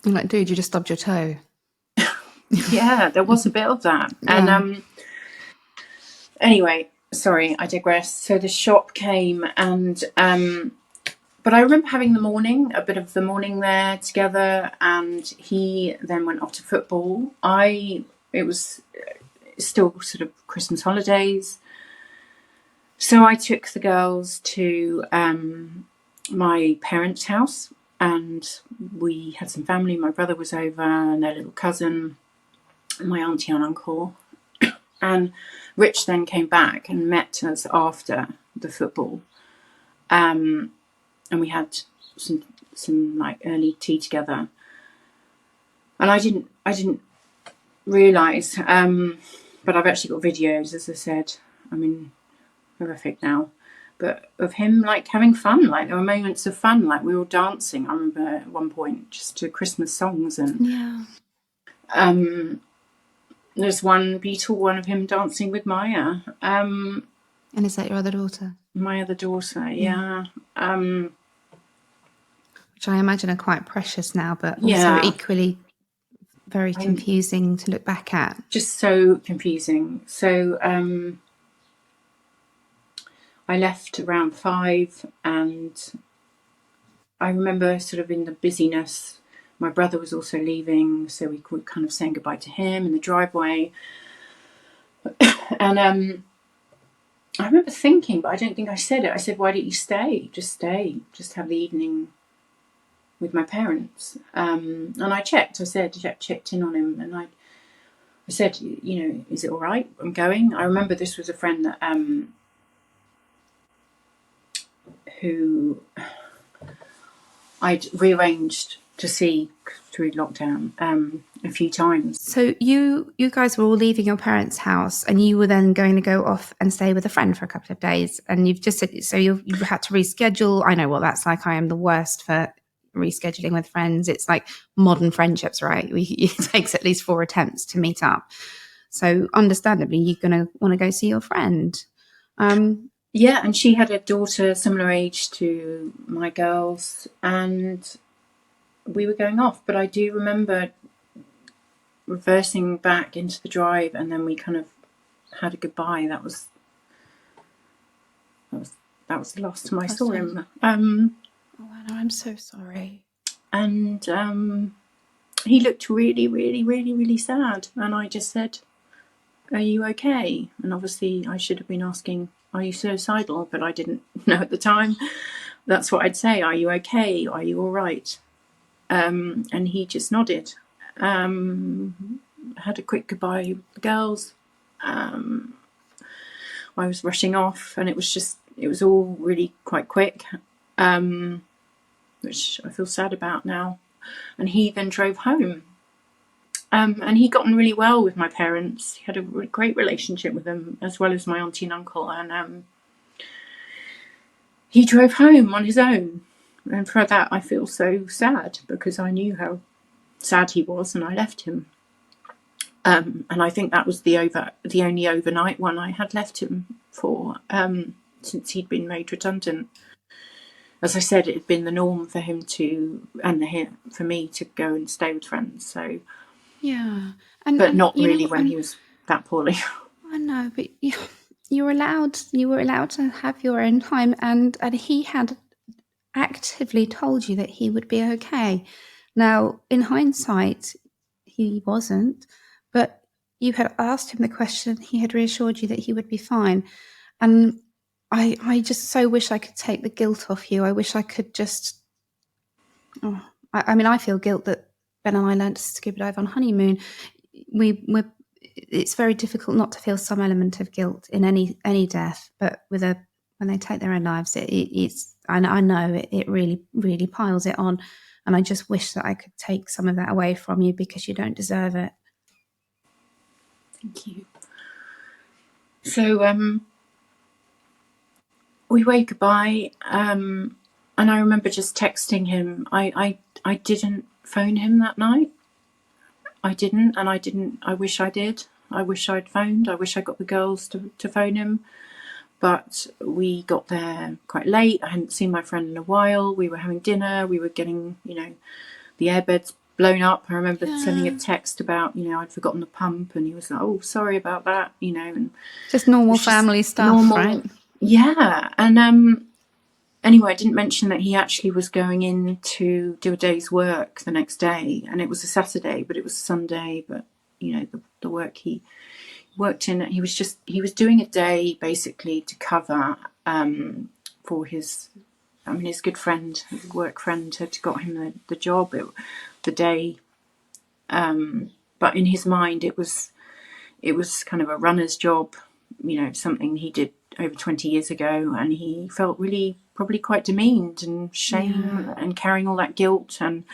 like, dude, you just stubbed your toe. Yeah, there was a bit of that. And anyway, sorry, I digress. So the shop came, and but I remember having a bit of the morning there together, and he then went off to football. It was still sort of Christmas holidays, so I took the girls to my parents' house, and we had some family. My brother was over, and their little cousin, and my auntie and uncle. And Rich then came back and met us after the football, and we had some like early tea together. And I didn't realise, but I've actually got videos, as I said. I mean, horrific now, but of him like having fun. Like, there were moments of fun, like we were dancing. I remember at one point just to Christmas songs, and there's one beautiful one of him dancing with Maya. And is that your other daughter? My other daughter, yeah. Which I imagine are quite precious now, but also equally very confusing to look back at. Just so confusing. So I left around 5, and I remember sort of in the busyness, my brother was also leaving, so we could kind of saying goodbye to him in the driveway. And I remember thinking, but I don't think I said it. I said, why don't you stay? Just stay. Just have the evening with my parents. And I checked. I said, checked in on him, and I said, you know, is it all right? I'm going. I remember this was a friend that who I'd rearranged to see through lockdown a few times. So you guys were all leaving your parents' house, and you were then going to go off and stay with a friend for a couple of days. And you've just said, so you had to reschedule. I know what that's like. I am the worst for rescheduling with friends. It's like modern friendships, right? It takes at least 4 attempts to meet up. So understandably, you're going to want to go see your friend. Yeah, and she had a daughter similar age to my girls, and we were going off. But I do remember reversing back into the drive, and then we kind of had a goodbye. That was the last time I saw him. Oh, Anna, I'm so sorry. And he looked really, really, really, really sad. And I just said, are you okay? And obviously I should have been asking, are you suicidal? But I didn't know at the time. That's what I'd say. Are you okay? Are you all right? And he just nodded. Had a quick goodbye with the girls. I was rushing off, and it was all really quite quick, which I feel sad about now. And he then drove home. And he got on really well with my parents. He had a great relationship with them, as well as my auntie and uncle. And he drove home on his own. And for that, I feel so sad, because I knew how sad he was, and I left him. And I think that was the only overnight one I had left him for, since he'd been made redundant. As I said, it had been the norm for him for me to go and stay with friends. So yeah, but not really when he was that poorly. I know, but you were allowed to have your own time, and he had actively told you that he would be okay. Now, in hindsight, he wasn't, but you had asked him the question. He had reassured you that he would be fine, and I just so wish I could take the guilt off you. I wish I could just. Oh, I mean, I feel guilt that Ben and I learned to scuba dive on honeymoon. It's very difficult not to feel some element of guilt in any death, but when they take their own lives, it's I know it really, really piles it on. And I just wish that I could take some of that away from you, because you don't deserve it. Thank you. So we waved goodbye, and I remember just texting him. I didn't phone him that night. I didn't. I wish I did. I wish I'd phoned. I wish I got the girls to phone him. But we got there quite late. I hadn't seen my friend in a while. We were having dinner. We were getting, the airbeds blown up. I remember sending a text about, I'd forgotten the pump, and he was like, "Oh, sorry about that," and just normal family stuff, normal, right? Yeah. And anyway, I didn't mention that he actually was going in to do a day's work the next day, and it was a Saturday, but it was Sunday. But the work he worked in, he was doing a day basically to cover for his good friend, his work friend, had got him the job, the day. But in his mind, it was kind of a runner's job, something he did over 20 years ago, and he felt really probably quite demeaned and shame and carrying all that guilt, and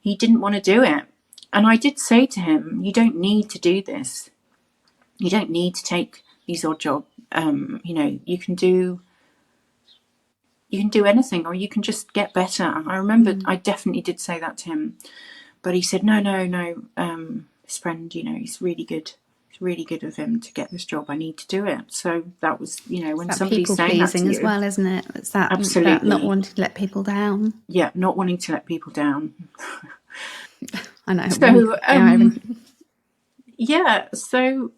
he didn't want to do it. And I did say to him, "You don't need to do this. You don't need to take these odd jobs. You can do anything, or you can just get better." I remember I definitely did say that to him, but he said, no. His friend, he's really good. It's really good of him to get this job. I need to do it. So that was, when somebody's saying that to you, as well, isn't it? It's that absolutely, that not wanting to let people down. Yeah, not wanting to let people down. I know. So so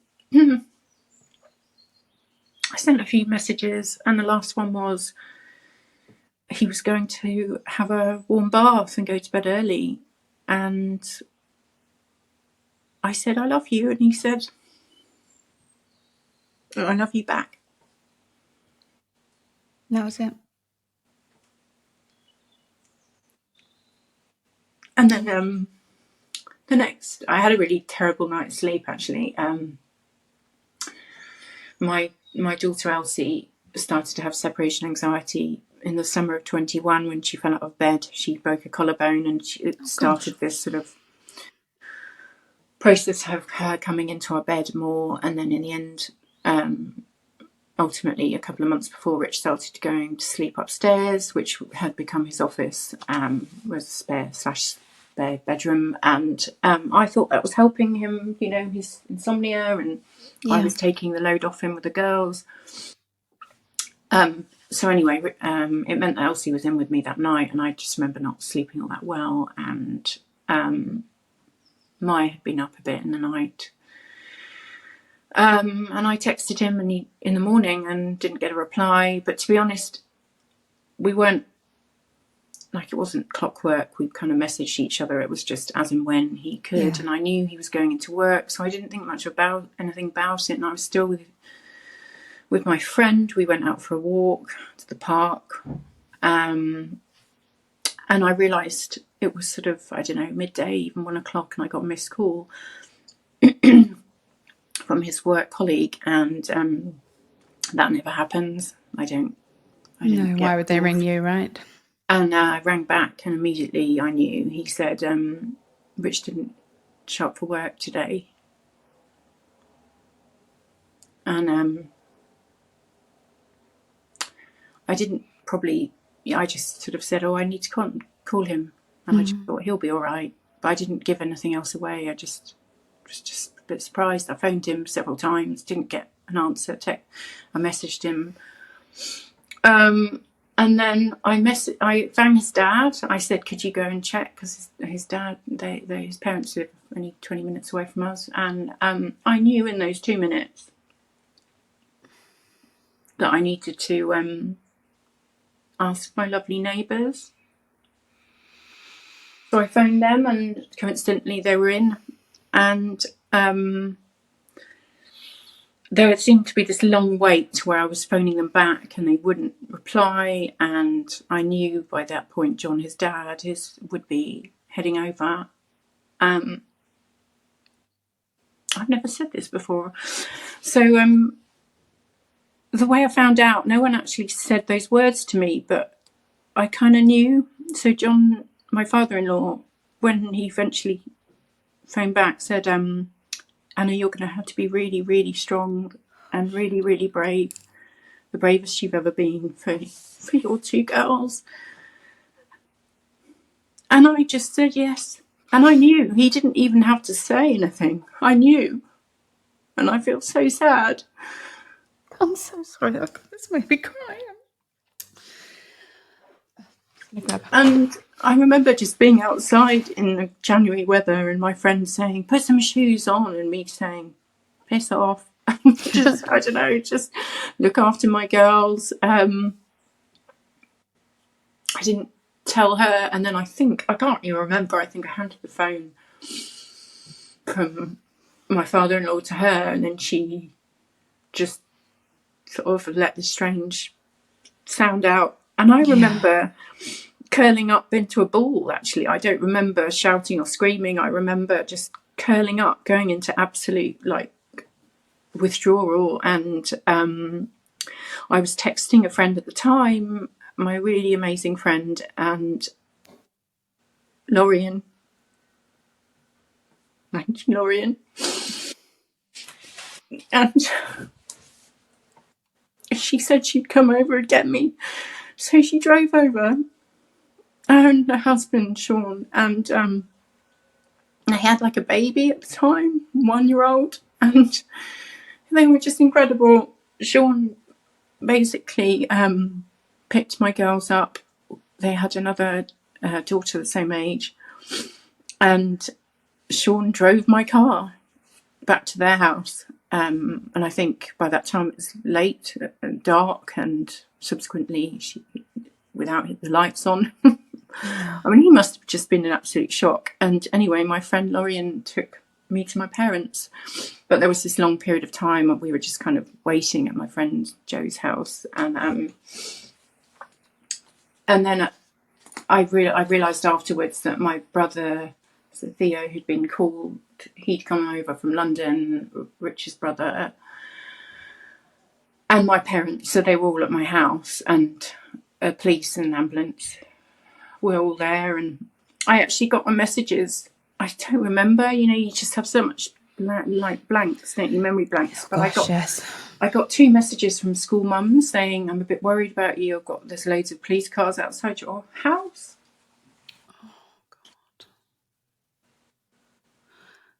I sent a few messages, and the last one was he was going to have a warm bath and go to bed early, and I said, "I love you," and he said, "I love you back." That was it. And then the next, I had a really terrible night's sleep, actually. My daughter Elsie started to have separation anxiety in the summer of 21 when she fell out of bed. She broke a collarbone, and it started this sort of process of her coming into our bed more. And then in the end, ultimately, a couple of months before, Rich started going to sleep upstairs, which had become his office, was a spare bedroom. And I thought that was helping him, his insomnia, and I was taking the load off him with the girls. So anyway, it meant that Elsie was in with me that night, and I just remember not sleeping all that well. And Maya had been up a bit in the night. And I texted him in the morning and didn't get a reply. But to be honest, we weren't, it wasn't clockwork. We kind of messaged each other. It was just as and when he could. Yeah. And I knew he was going into work, so I didn't think much about anything about it. And I was still with my friend. We went out for a walk to the park. And I realised it was sort of, midday, even 1 o'clock, and I got a missed call from his work colleague, and that never happens. I don't why would they ring you, right? And I rang back, and immediately I knew. He said, Rich didn't show up for work today. And I didn't I just sort of said, I need to call him. And I just thought, he'll be all right. But I didn't give anything else away. I was just a bit surprised. I phoned him several times, didn't get an answer. I messaged him. And then I rang his dad. I said, could you go and check? Because his dad, his parents live only 20 minutes away from us. And I knew in those 2 minutes that I needed to ask my lovely neighbours. So I phoned them, and coincidentally they were in. And there seemed to be this long wait where I was phoning them back and they wouldn't reply. And I knew by that point John, his dad, would be heading over. I've never said this before. So the way I found out, no one actually said those words to me, but I kind of knew. So John my father-in-law, when he eventually phoned back, said, Anna, you're going to have to be really, really strong and really, really brave, the bravest you've ever been for your two girls. And I just said yes. And I knew. He didn't even have to say anything. I knew. And I feel so sad. I'm so sorry. This made me cry. And I remember just being outside in the January weather and my friend saying, put some shoes on, and me saying, piss off. Just, I don't know, just look after my girls. I didn't tell her. And then I can't even remember, I think I handed the phone from my father-in-law to her, and then she just sort of let this strange sound out. And I remember curling up into a ball, actually. I don't remember shouting or screaming. I remember just curling up, going into absolute withdrawal. And I was texting a friend at the time, my really amazing friend, and Lorien. Thank you, Lorien. And she said she'd come over and get me. So she drove over, and her husband, Sean, and I had a baby at the time, 1-year-old, and they were just incredible. Sean basically picked my girls up. They had another daughter the same age, and Sean drove my car back to their house. And I think by that time it was late and dark, and subsequently without the lights on. I mean, he must have just been in absolute shock. And anyway, my friend Lorien took me to my parents, but there was this long period of time and we were just kind of waiting at my friend Joe's house. And then I realised afterwards that my brother, so Theo, who'd been called, he'd come over from London, Rich's brother, and my parents, so they were all at my house, and police and ambulance were all there. And I actually got my messages. I don't remember, you just have so much blanks, don't you, memory blanks. But I got 2 messages from school mums saying, I'm a bit worried about you. There's loads of police cars outside your house. Oh, God.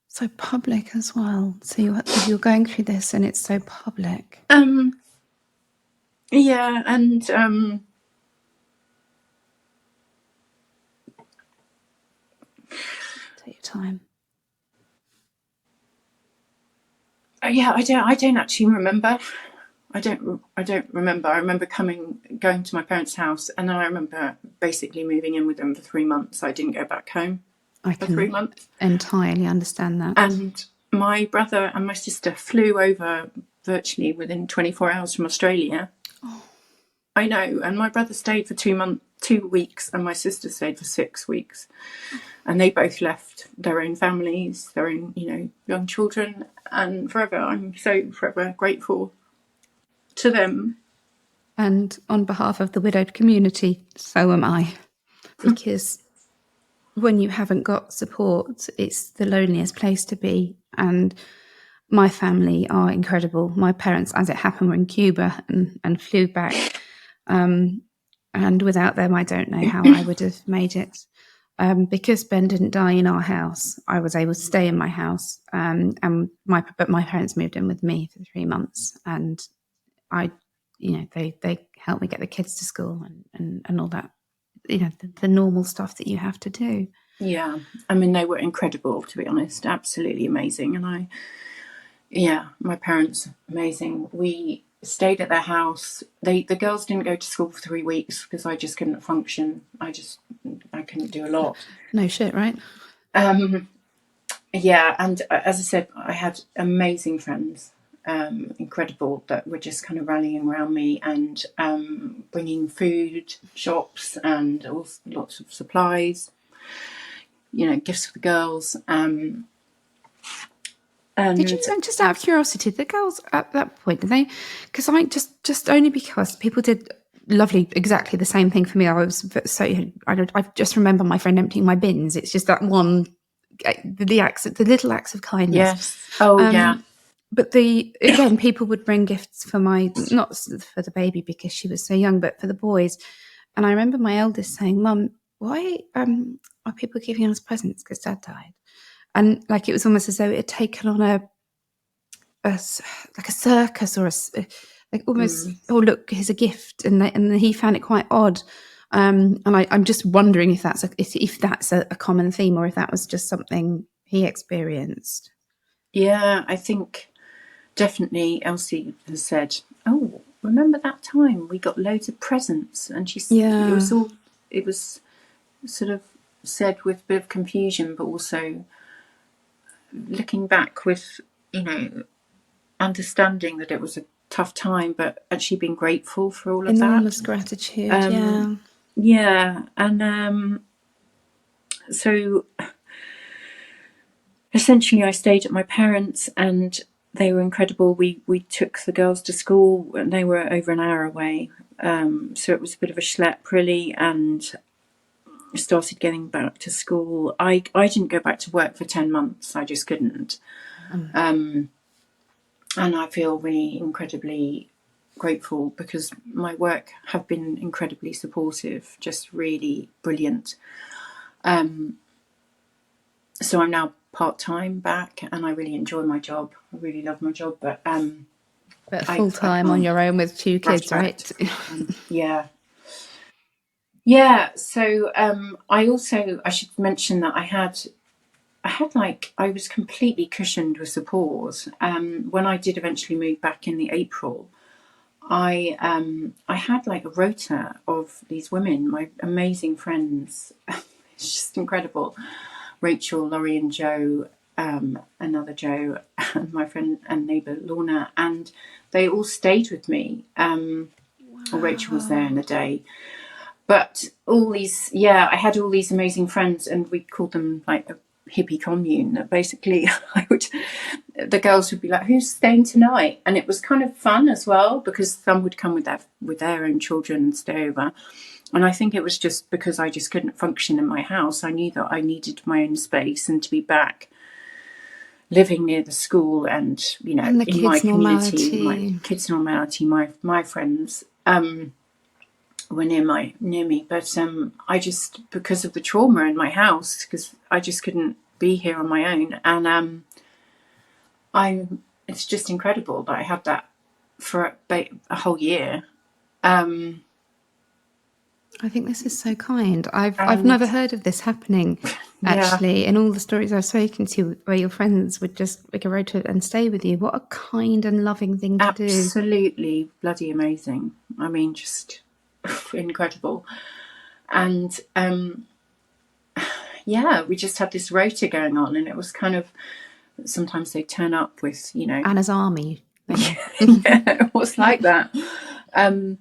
So public as well. So you're going through this and it's so public. Yeah, and take your time. Yeah, I don't actually remember. I don't remember. I remember going to my parents' house, and then I remember basically moving in with them for 3 months. I didn't go back home for 3 months. Entirely understand that. And my brother and my sister flew over virtually within 24 hours from Australia. Oh. I know. And my brother stayed for 2 weeks, and my sister stayed for 6 weeks. And they both left their own families, their own, young children. And I'm so forever grateful to them. And on behalf of the widowed community, so am I. Because when you haven't got support, it's the loneliest place to be. And my family are incredible. My parents, as it happened, were in Cuba and flew back. And without them, I don't know how I would have made it. Because Ben didn't die in our house, I was able to stay in my house. But my parents moved in with me for 3 months, and they helped me get the kids to school and all that, the normal stuff that you have to do. Yeah, I mean, they were incredible, to be honest, absolutely amazing. And my parents, amazing. We stayed at their house. The girls didn't go to school for 3 weeks because I just couldn't function. I couldn't do a lot. No shit, right? Yeah, and as I said, I had amazing friends, incredible, that were just kind of rallying around me and bringing food, shops, and lots of supplies, gifts for the girls. Did you, just out of curiosity, the girls at that point, did they? Because just only because people did lovely, exactly the same thing for me. I just remember my friend emptying my bins. It's just that one, the little acts of kindness. Yes. Oh, yeah. But again, people would bring gifts for not for the baby because she was so young, but for the boys. And I remember my eldest saying, "Mum, why are people giving us presents because Dad died?" And like it was almost as though it had taken on like a circus or like almost, oh look, here's a gift, and he found it quite odd. And I'm just wondering if that's a common theme, or if that was just something he experienced. Yeah, I think definitely Elsie has said, "Oh, remember that time we got loads of presents?" And it was sort of said with a bit of confusion, but also looking back with, understanding that it was a tough time, but actually being grateful for all of Enormous that. gratitude, Yeah, and so essentially I stayed at my parents' and they were incredible. We took the girls to school and they were over an hour away. So it was a bit of a schlep really, and started getting back to school. I didn't go back to work for 10 months. I just couldn't. And I feel really incredibly grateful because my work have been incredibly supportive, just really brilliant. So I'm now part-time back and I really enjoy my job. I really love my job, but full-time on your own with 2 kids, right? Yeah. So I should mention that I was completely cushioned with support. When I did eventually move back in the April, I had like a rota of these women, my amazing friends. It's just incredible. Rachel, Laurie and Jo, another Jo, and my friend and neighbour Lorna, and they all stayed with me. Rachel was there in the day. But I had all these amazing friends, and we called them like a hippie commune. That basically, the girls would be like, "Who's staying tonight?" And it was kind of fun as well because some would come with their own children and stay over. And I think it was just because I just couldn't function in my house. I knew that I needed my own space and to be back living near the school and and in my community, my kids' normality, my friends. Were near me, but I just, because of the trauma in my house, because I just couldn't be here on my own, and it's just incredible that I had that for a whole year. I think this is so kind. I've never heard of this happening, actually. In all the stories I've spoken to, where your friends would just make a road trip and stay with you. What a kind and loving thing to do. Absolutely bloody amazing. I mean, just incredible. And we just had this rota going on, and it was kind of, sometimes they turn up with, Anna's Army. Yeah, it was like that. And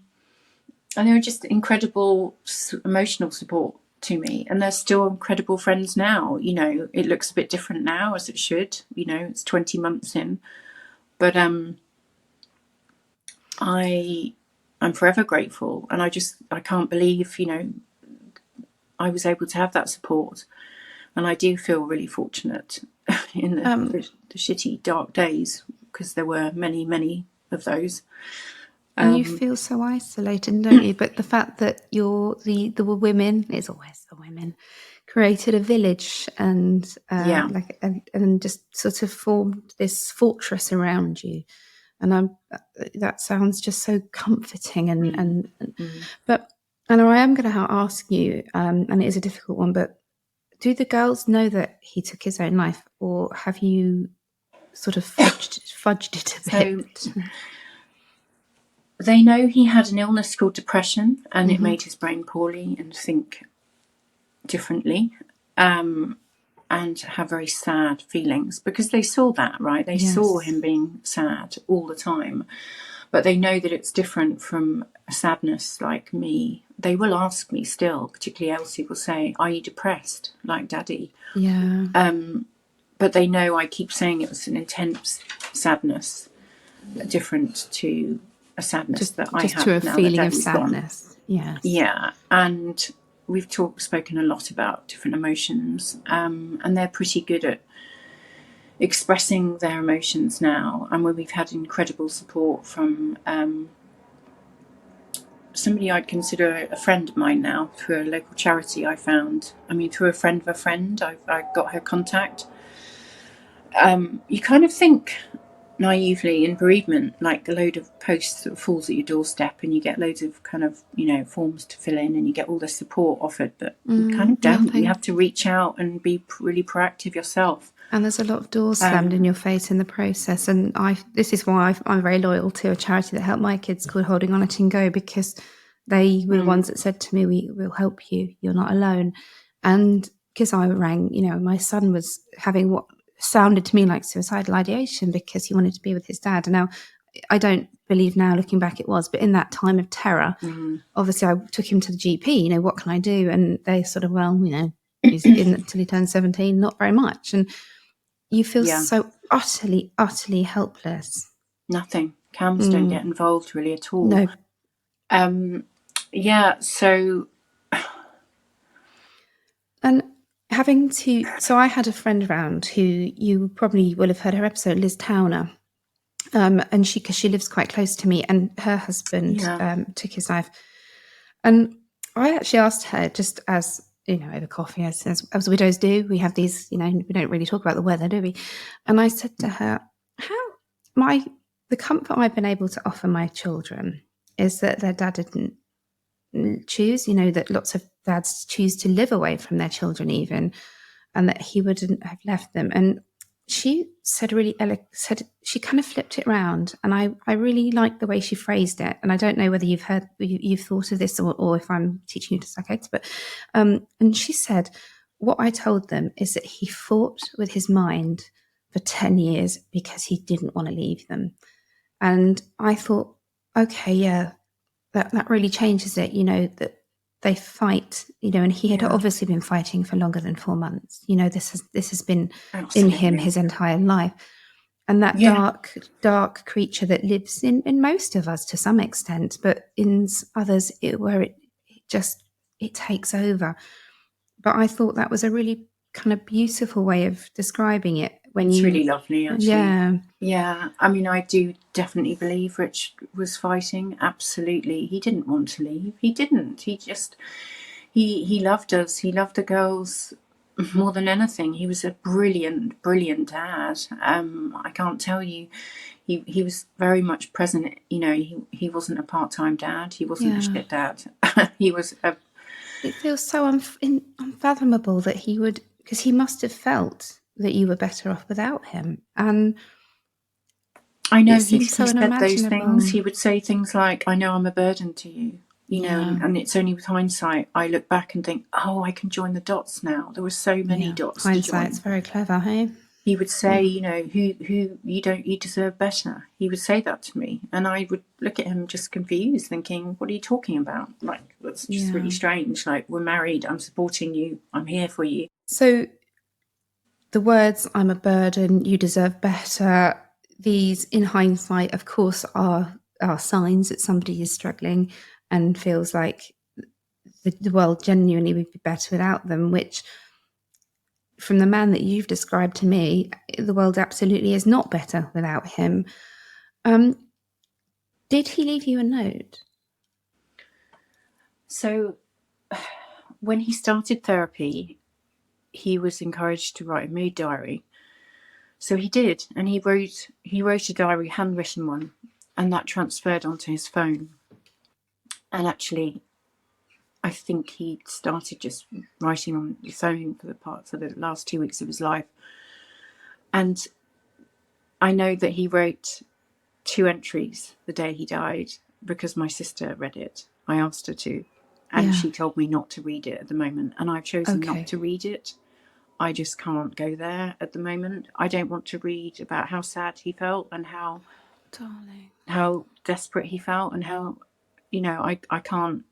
they were just incredible emotional support to me, and they're still incredible friends now. It looks a bit different now, as it should. It's 20 months in, but I'm forever grateful, and I can't believe I was able to have that support, and I do feel really fortunate in the shitty dark days, because there were many of those. And you feel so isolated, don't you? But the fact that the women, it's always the women, created a village and and just sort of formed this fortress around you, and that sounds just so comforting. But Anna, I am going to ask you, and it is a difficult one, but do the girls know that he took his own life, or have you sort of fudged it a bit? They know he had an illness called depression, and it made his brain poorly and think differently, and have very sad feelings, because they saw that, right? They saw him being sad all the time, but they know that it's different from a sadness like me. They will ask me still, particularly Elsie will say, "Are you depressed like Daddy?" Yeah. But they know I keep saying it was an intense sadness, different to a sadness that I just have to a now feeling that of Daddy's gone. sadness. Yes. Yeah, and we've spoken a lot about different emotions, and they're pretty good at expressing their emotions now. And we've had incredible support from somebody I'd consider a friend of mine now, through a local charity I found. I mean, through a friend of a friend, I got her contact. You kind of think naively in bereavement, like a load of posts that falls at your doorstep and you get loads of kind of, forms to fill in and you get all the support offered, but we kind of don't. Nothing. You have to reach out and be really proactive yourself. And there's a lot of doors slammed in your face in the process. And this is why I'm very loyal to a charity that helped my kids called Holding On It and Go, because they were the ones that said to me, we'll help you. You're not alone. And because I rang, my son was having what sounded to me like suicidal ideation because he wanted to be with his dad. And now I don't believe now, looking back, it was, but in that time of terror, obviously I took him to the GP, what can I do? And they sort of, he's in until he turns 17, not very much. And you feel so utterly, utterly helpless. Nothing. CAMs don't get involved really at all. No. So. And so I had a friend around who you probably will have heard her episode, Liz Towner. And because she lives quite close to me, and her husband took his life. And I actually asked her, just as, over coffee, as widows do, we have these, we don't really talk about the weather, do we? And I said to her, the comfort I've been able to offer my children is that their dad didn't choose, that lots of dads choose to live away from their children even, and that he wouldn't have left them. And she said she kind of flipped it around, and I really liked the way she phrased it. And I don't know whether you've thought of this or if I'm teaching you to psychiatrist, but and she said, what I told them is that he fought with his mind for 10 years because he didn't want to leave them. And I thought, okay, yeah, that really changes it, that they fight, and he had obviously been fighting for longer than 4 months. This has been in him his entire life. And that dark creature that lives in most of us to some extent, but in others it takes over. But I thought that was a really kind of beautiful way of describing it. It's really lovely, actually. Yeah. I mean, I do definitely believe Rich was fighting. Absolutely. He didn't want to leave. He didn't. He just, he loved us. He loved the girls more than anything. He was a brilliant, brilliant dad. I can't tell you. He was very much present. He wasn't a part-time dad. He wasn't a shit dad. He was a... It feels so unfathomable that he would, because he must have felt that you were better off without him. And I know he said those things. He would say things like, I know I'm a burden to you, and it's only with hindsight I look back and think, oh, I can join the dots now. There were so many dots to join. Hindsight's very clever, hey? He would say, who you deserve better. He would say that to me, and I would look at him just confused, thinking, what are you talking about? Like, that's just really strange. Like, we're married, I'm supporting you, I'm here for you. So the words, I'm a burden, you deserve better, these, in hindsight, of course, are signs that somebody is struggling and feels like the world genuinely would be better without them, which, from the man that you've described to me, the world absolutely is not better without him. Did he leave you a note? So when he started therapy, he was encouraged to write a mood diary. So he did, and he wrote a diary, handwritten one, and that transferred onto his phone. And actually, I think he started just writing on the phone for the last 2 weeks of his life. And I know that he wrote 2 entries the day he died because my sister read it. I asked her to, and she told me not to read it at the moment, and I've chosen not to read it. I just can't go there at the moment. I don't want to read about how sad he felt and how desperate he felt and how, I can't.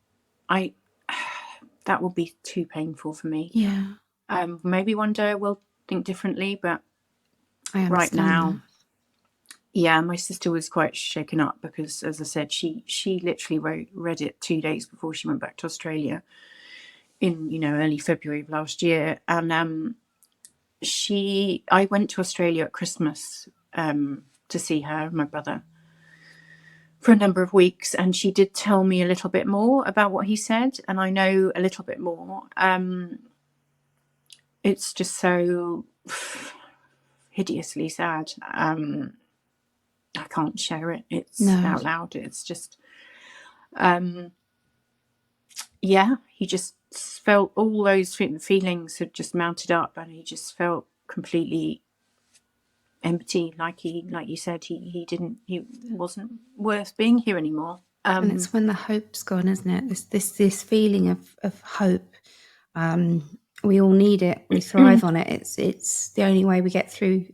That would be too painful for me. Yeah. Maybe one day I will think differently, but right now, Yeah, my sister was quite shaken up because, as I said, she literally read it 2 days before she went back to Australia in, early February of last year. And I went to Australia at Christmas to see her and my brother for a number of weeks, and she did tell me a little bit more about what he said, and I know a little bit more. It's just so hideously sad. I can't share it. It's out loud. It's just, he just felt all those feelings had just mounted up, and he just felt completely empty. Like you said, he wasn't worth being here anymore. And it's when the hope's gone, isn't it? This feeling of hope. We all need it. We thrive on it. It's the only way we get through.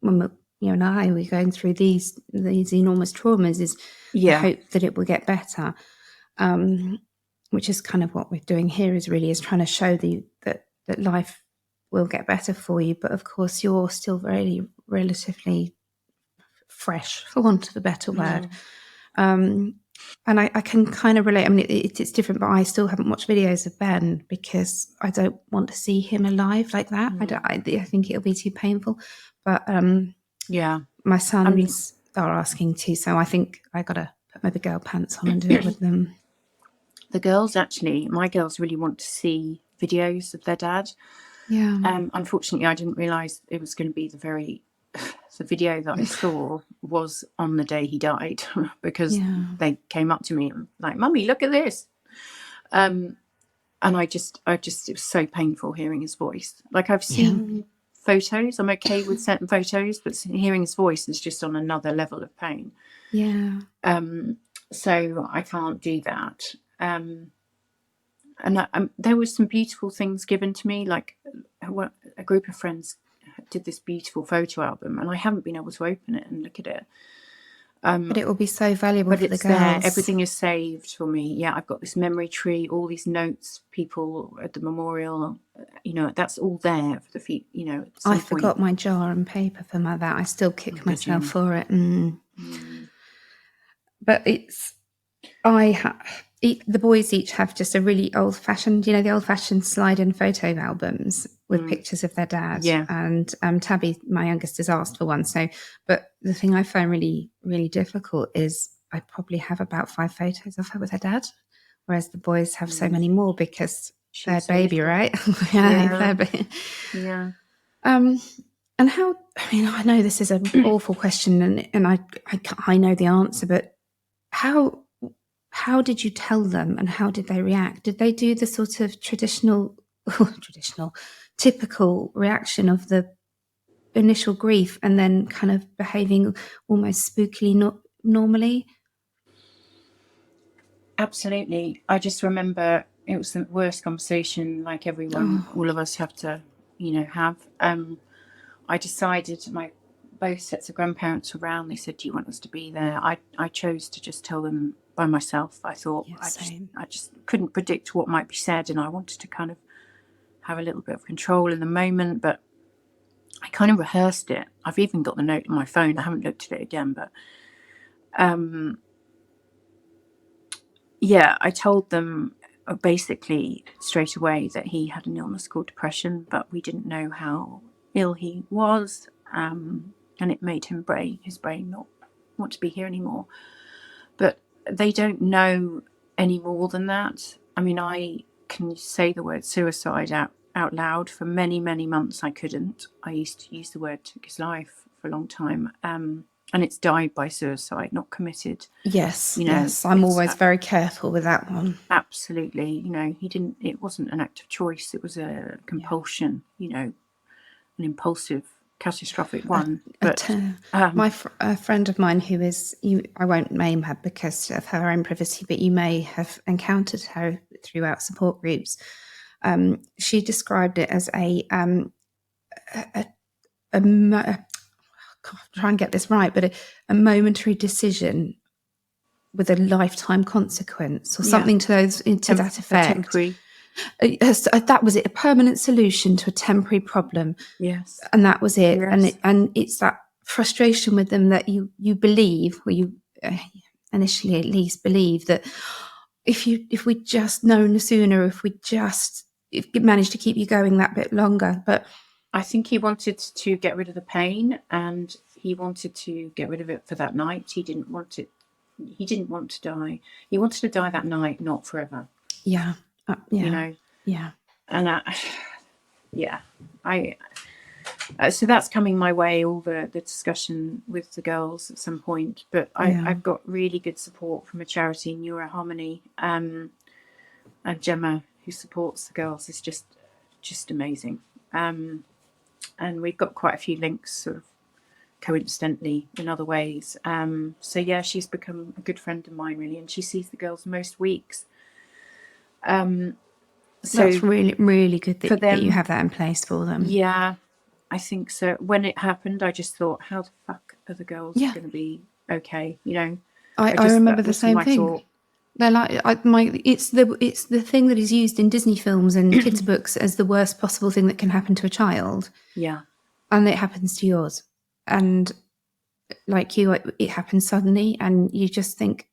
When you and I we're going through these enormous traumas, is the hope that it will get better. Which is kind of what we're doing here. Is trying to show that life will get better for you. But of course, you're still relatively fresh, for want of a better word. And I can kind of relate. I mean, it's different, but I still haven't watched videos of Ben because I don't want to see him alive like that. I think it'll be too painful. But my sons are asking to, so I think I got to put my big girl pants on and do it with them. The girls, actually, my girls really want to see videos of their dad. Yeah. Unfortunately, I didn't realise it was going to be the video that I saw was on the day he died, because they came up to me and like, "Mummy, look at this." And I just, it was so painful hearing his voice. Like, I've seen photos. I'm okay with certain photos, but hearing his voice is just on another level of pain. Yeah. So I can't do that. And there was some beautiful things given to me, like a group of friends did this beautiful photo album, and I haven't been able to open it and look at it. But it will be so valuable for the girls. There. Everything is saved for me. Yeah, I've got this memory tree, all these notes, people at the memorial. That's all there for the future. I forgot my jar and paper for that. I still kick myself for it. But the boys each have just a really old-fashioned, the old-fashioned slide-in photo albums with pictures of their dad. Yeah. And Tabby, my youngest, has asked for one. So, but the thing I find really, really difficult is I probably have about 5 photos of her with her dad, whereas the boys have so many more because third baby, right? Third baby. Yeah. And how? I mean, I know this is an awful question, and I know the answer, but how did you tell them, and how did they react? Did they do the sort of typical reaction of the initial grief and then kind of behaving almost spookily normally? Absolutely. I just remember it was the worst conversation, like everyone, all of us have to, have. I decided, both sets of grandparents were around. They said, "Do you want us to be there?" I chose to just tell them by myself. I thought I just couldn't predict what might be said, and I wanted to kind of have a little bit of control in the moment. But I kind of rehearsed it. I've even got the note on my phone. I haven't looked at it again, but I told them basically straight away that he had an illness called depression, but we didn't know how ill he was, and it made his brain not want to be here anymore. But they don't know any more than that. I mean, I can say the word suicide out loud. For many, many months I couldn't. I used to use the word took his life for a long time. And it's died by suicide, not committed. Yes, yes. I'm always very careful with that one. Absolutely. It wasn't an act of choice. It was a compulsion, an impulsive, catastrophic one. A friend of mine who is, I won't name her because of her own privacy, but you may have encountered her throughout support groups. She described it as try and get this right, but a momentary decision with a lifetime consequence, or something to that effect. Temporary. That was it. A permanent solution to a temporary problem. Yes, and that was it. Yes. And it's that frustration with them that you believe, or you initially at least believe, that if we'd just known sooner, if it managed to keep you going that bit longer. But I think he wanted to get rid of the pain, and he wanted to get rid of it for that night. He didn't want to die. He wanted to die that night, not forever. Yeah. You know? Yeah. And so that's coming my way, all the discussion with the girls at some point. But I've got really good support from a charity, Neuroharmony, and Gemma, who supports the girls, is just amazing. And we've got quite a few links, sort of coincidentally, in other ways. So yeah, she's become a good friend of mine, really, and she sees the girls most weeks. So that's really, really good that you have that in place for them. Yeah, I think so. When it happened, I just thought, how the fuck are the girls going to be okay? You know, I remember the same thing. They're like, it's the thing that is used in Disney films and kids' books as the worst possible thing that can happen to a child. Yeah. And it happens to yours. And like you, it happens suddenly, and you just think,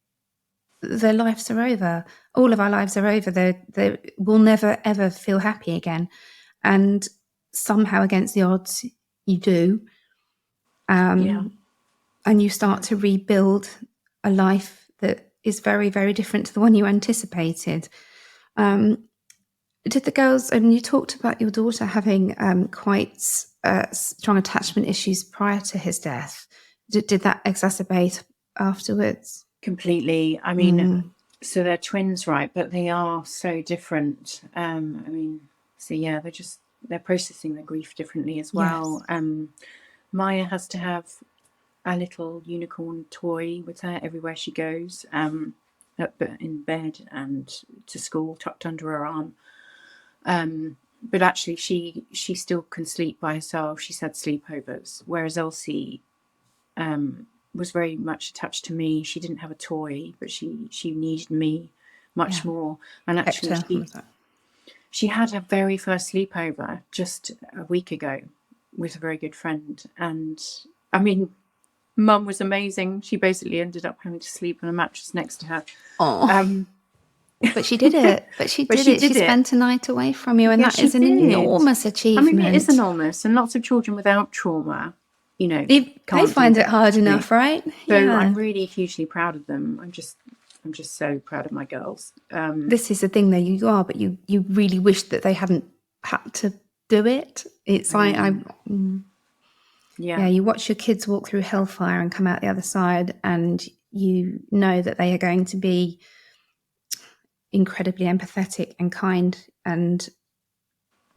their lives are over. All of our lives are over. They will never, ever feel happy again. And somehow, against the odds, you do. And you start to rebuild a life that is very, very different to the one you anticipated. Did the girls, and you talked about your daughter having quite strong attachment issues prior to his death. Did that exacerbate afterwards? Completely. I mean, so they're twins, right? But they are so different. I mean, so yeah, they're processing their grief differently as well. Yes. Maya has to have a little unicorn toy with her everywhere she goes, in bed and to school, tucked under her arm. But actually, she still can sleep by herself. She's had sleepovers, whereas Elsie was very much attached to me. She didn't have a toy, but she needed me much more. And actually, she had her very first sleepover just a week ago with a very good friend. And I mean, Mum was amazing. She basically ended up having to sleep on a mattress next to her. But she did it. She spent a night away from you, and that is an enormous achievement. I mean, it is enormous, and lots of children without trauma, you know, they find it hard enough, right? So I'm really hugely proud of them. I'm just so proud of my girls. This is the thing, though. You are, but you really wish that they hadn't had to do it. It's you watch your kids walk through hellfire and come out the other side, and you know that they are going to be incredibly empathetic and kind and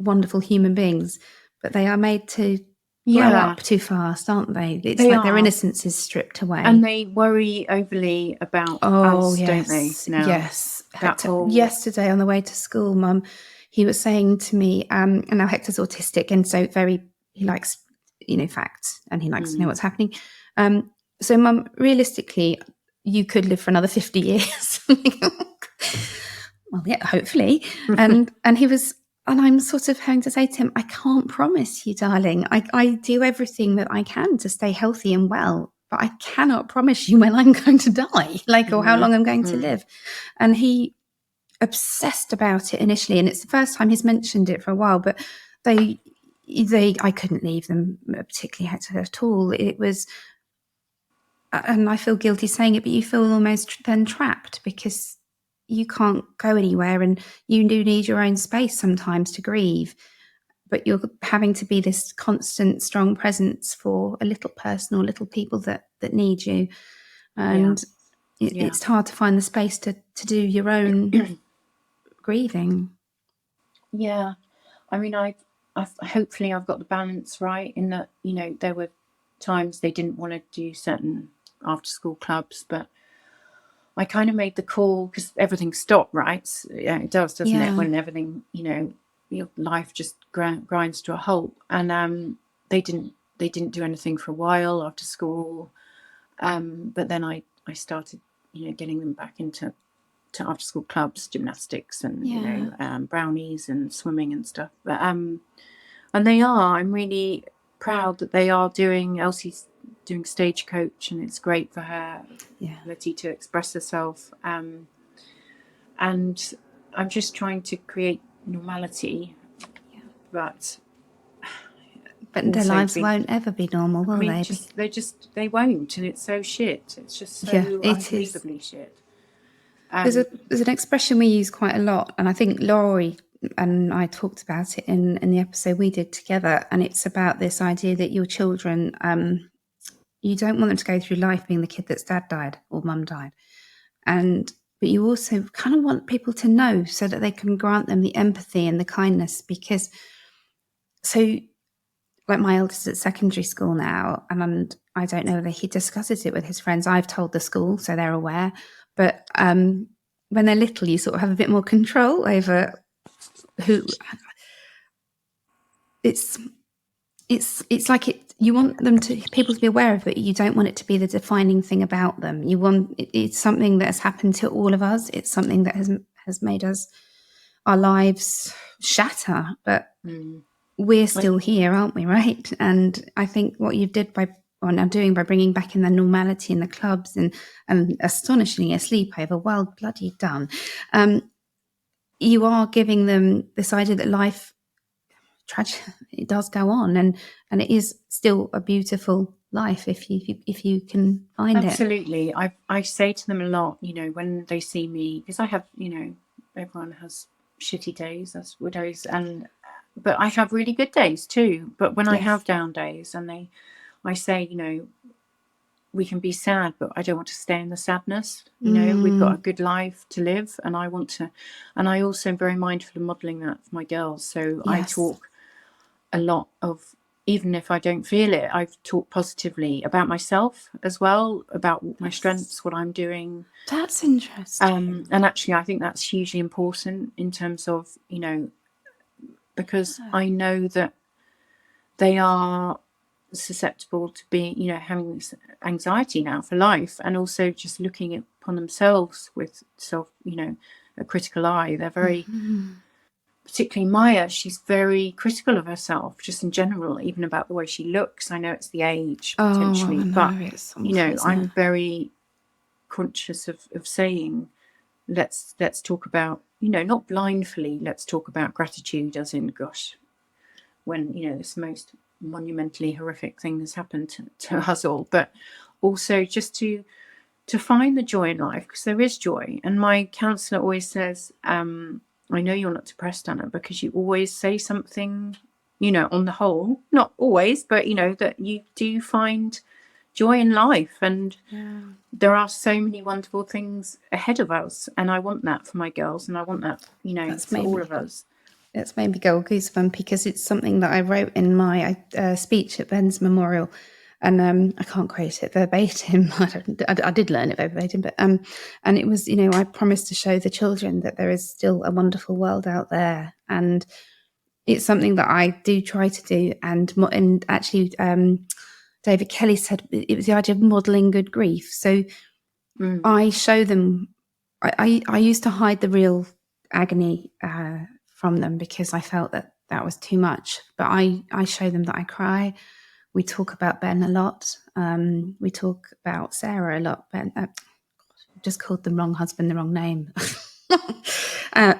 wonderful human beings, but they are made to grow up too fast, aren't they? It's their innocence is stripped away, and they worry overly about us, don't they? Now? Yes. Yesterday on the way to school, Mum, he was saying to me, and now Hector's autistic, and so he likes facts, and he likes to know what's happening. So, Mum, realistically, you could live for another 50 years. Well, yeah, hopefully. And he was, and I'm sort of having to say to him, I can't promise you, darling. I do everything that I can to stay healthy and well, but I cannot promise you when I'm going to die, or how long I'm going to live. And he obsessed about it initially, and it's the first time he's mentioned it for a while, but I couldn't leave them, particularly Hector, at all. It was, and I feel guilty saying it, but you feel almost then trapped because you can't go anywhere, and you do need your own space sometimes to grieve, but you're having to be this constant, strong presence for a little person or little people that need you. And it's hard to find the space to do your own grieving. Yeah. I mean, I've hopefully I've got the balance right in that, there were times they didn't want to do certain after school clubs, but I kind of made the call because everything stopped, right? Yeah, it does, doesn't it? When everything, your life just grinds to a halt. And they didn't do anything for a while after school. But then I started, getting them back into after school clubs, gymnastics and brownies and swimming and stuff. But and I'm really proud that they are doing. Elsie's doing Stagecoach, and it's great for her ability to express herself. And I'm just trying to create normality, but their lives won't ever be normal, will they? They won't, and it's so shit. It's just so unbelievably shit. There's an expression we use quite a lot, and I think Laurie and I talked about it in the episode we did together, and it's about this idea that your children, you don't want them to go through life being the kid that's dad died or mum died, but you also kind of want people to know so that they can grant them the empathy and the kindness, because like my eldest is at secondary school now, and I don't know whether he discusses it with his friends. I've told the school, so they're aware. But when they're little, you sort of have a bit more control over who. It's like you want people to be aware of it. You don't want it to be the defining thing about them. You want it's something that has happened to all of us. It's something that has made our lives shatter, but we're still here, aren't we? Right? And I think what you did by bringing back in the normality in the clubs and astonishingly a sleepover, well bloody done. You are giving them this idea that life, it does go on, and it is still a beautiful life if you can find it. Absolutely. I say to them a lot, when they see me, because I have, everyone has shitty days as widows, but I have really good days too. But when I have down days, and I say, we can be sad, but I don't want to stay in the sadness. We've got a good life to live, and I want to. And I also am very mindful of modelling that for my girls. So I talk a lot of, even if I don't feel it, I've talked positively about myself as well, about my strengths, what I'm doing. That's interesting. And actually, I think that's hugely important in terms of, because I know that they are susceptible to being, having this anxiety now for life, and also just looking upon themselves with a critical eye. They're very, particularly Maya, she's very critical of herself, just in general, even about the way she looks. I know it's the age potentially, but I'm very conscious of saying, let's talk about, not blindly, let's talk about gratitude, as in, gosh, when this most monumentally horrific thing has happened to us all, but also just to find the joy in life, because there is joy. And my counsellor always says, I know you're not depressed, Anna, because you always say something, on the whole, not always, but that you do find joy in life, and there are so many wonderful things ahead of us, and I want that for my girls, and I want that for all of us. It's made me go goosebump, because it's something that I wrote in my speech at Ben's memorial, and I can't quote it verbatim. I did learn it verbatim, but and it was, I promised to show the children that there is still a wonderful world out there, and it's something that I do try to do. And actually, David Kelly said it was the idea of modelling good grief. So I show them. I used to hide the real agony from them, because I felt that was too much. But I show them that I cry. We talk about Ben a lot. We talk about Sarah a lot. Ben, just called the wrong husband the wrong name.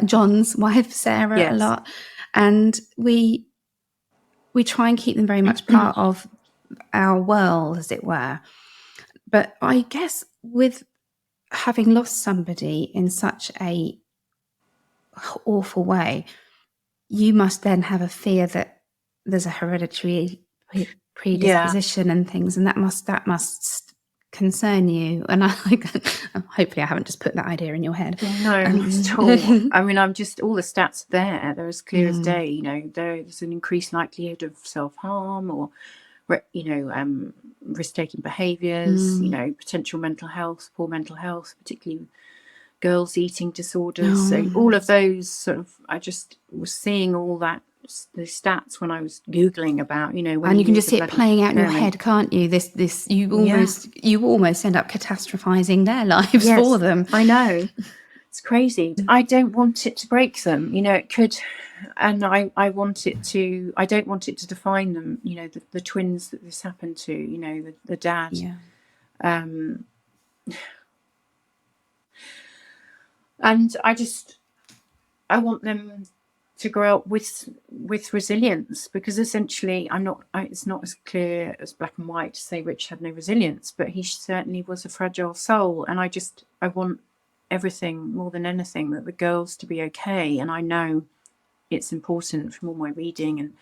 John's wife, Sarah, a lot. And we try and keep them very much part of our world, as it were. But I guess with having lost somebody in such a awful way, you must then have a fear that there's a hereditary predisposition and things, and that must concern you. And hopefully I haven't just put that idea in your head. No, not at all. I mean, I'm just, all the stats are there. They're as clear as day. There's an increased likelihood of self-harm or risk-taking behaviours, potential mental health, poor mental health, particularly girls' eating disorders. So all of those sort of, I just was seeing all that, the stats when I was Googling about, when and you can just see it playing out in your head, can't you? This you almost end up catastrophizing their lives for them. I know. It's crazy. I don't want it to break them. It could, and I want it to. I don't want it to define them. You know, the twins that this happened to. You know, the dad. Yeah. And I want them to grow up with resilience, because essentially it's not as clear as black and white to say Rich had no resilience, but he certainly was a fragile soul. And I want everything more than anything that the girls to be okay. And I know it's important from all my reading and,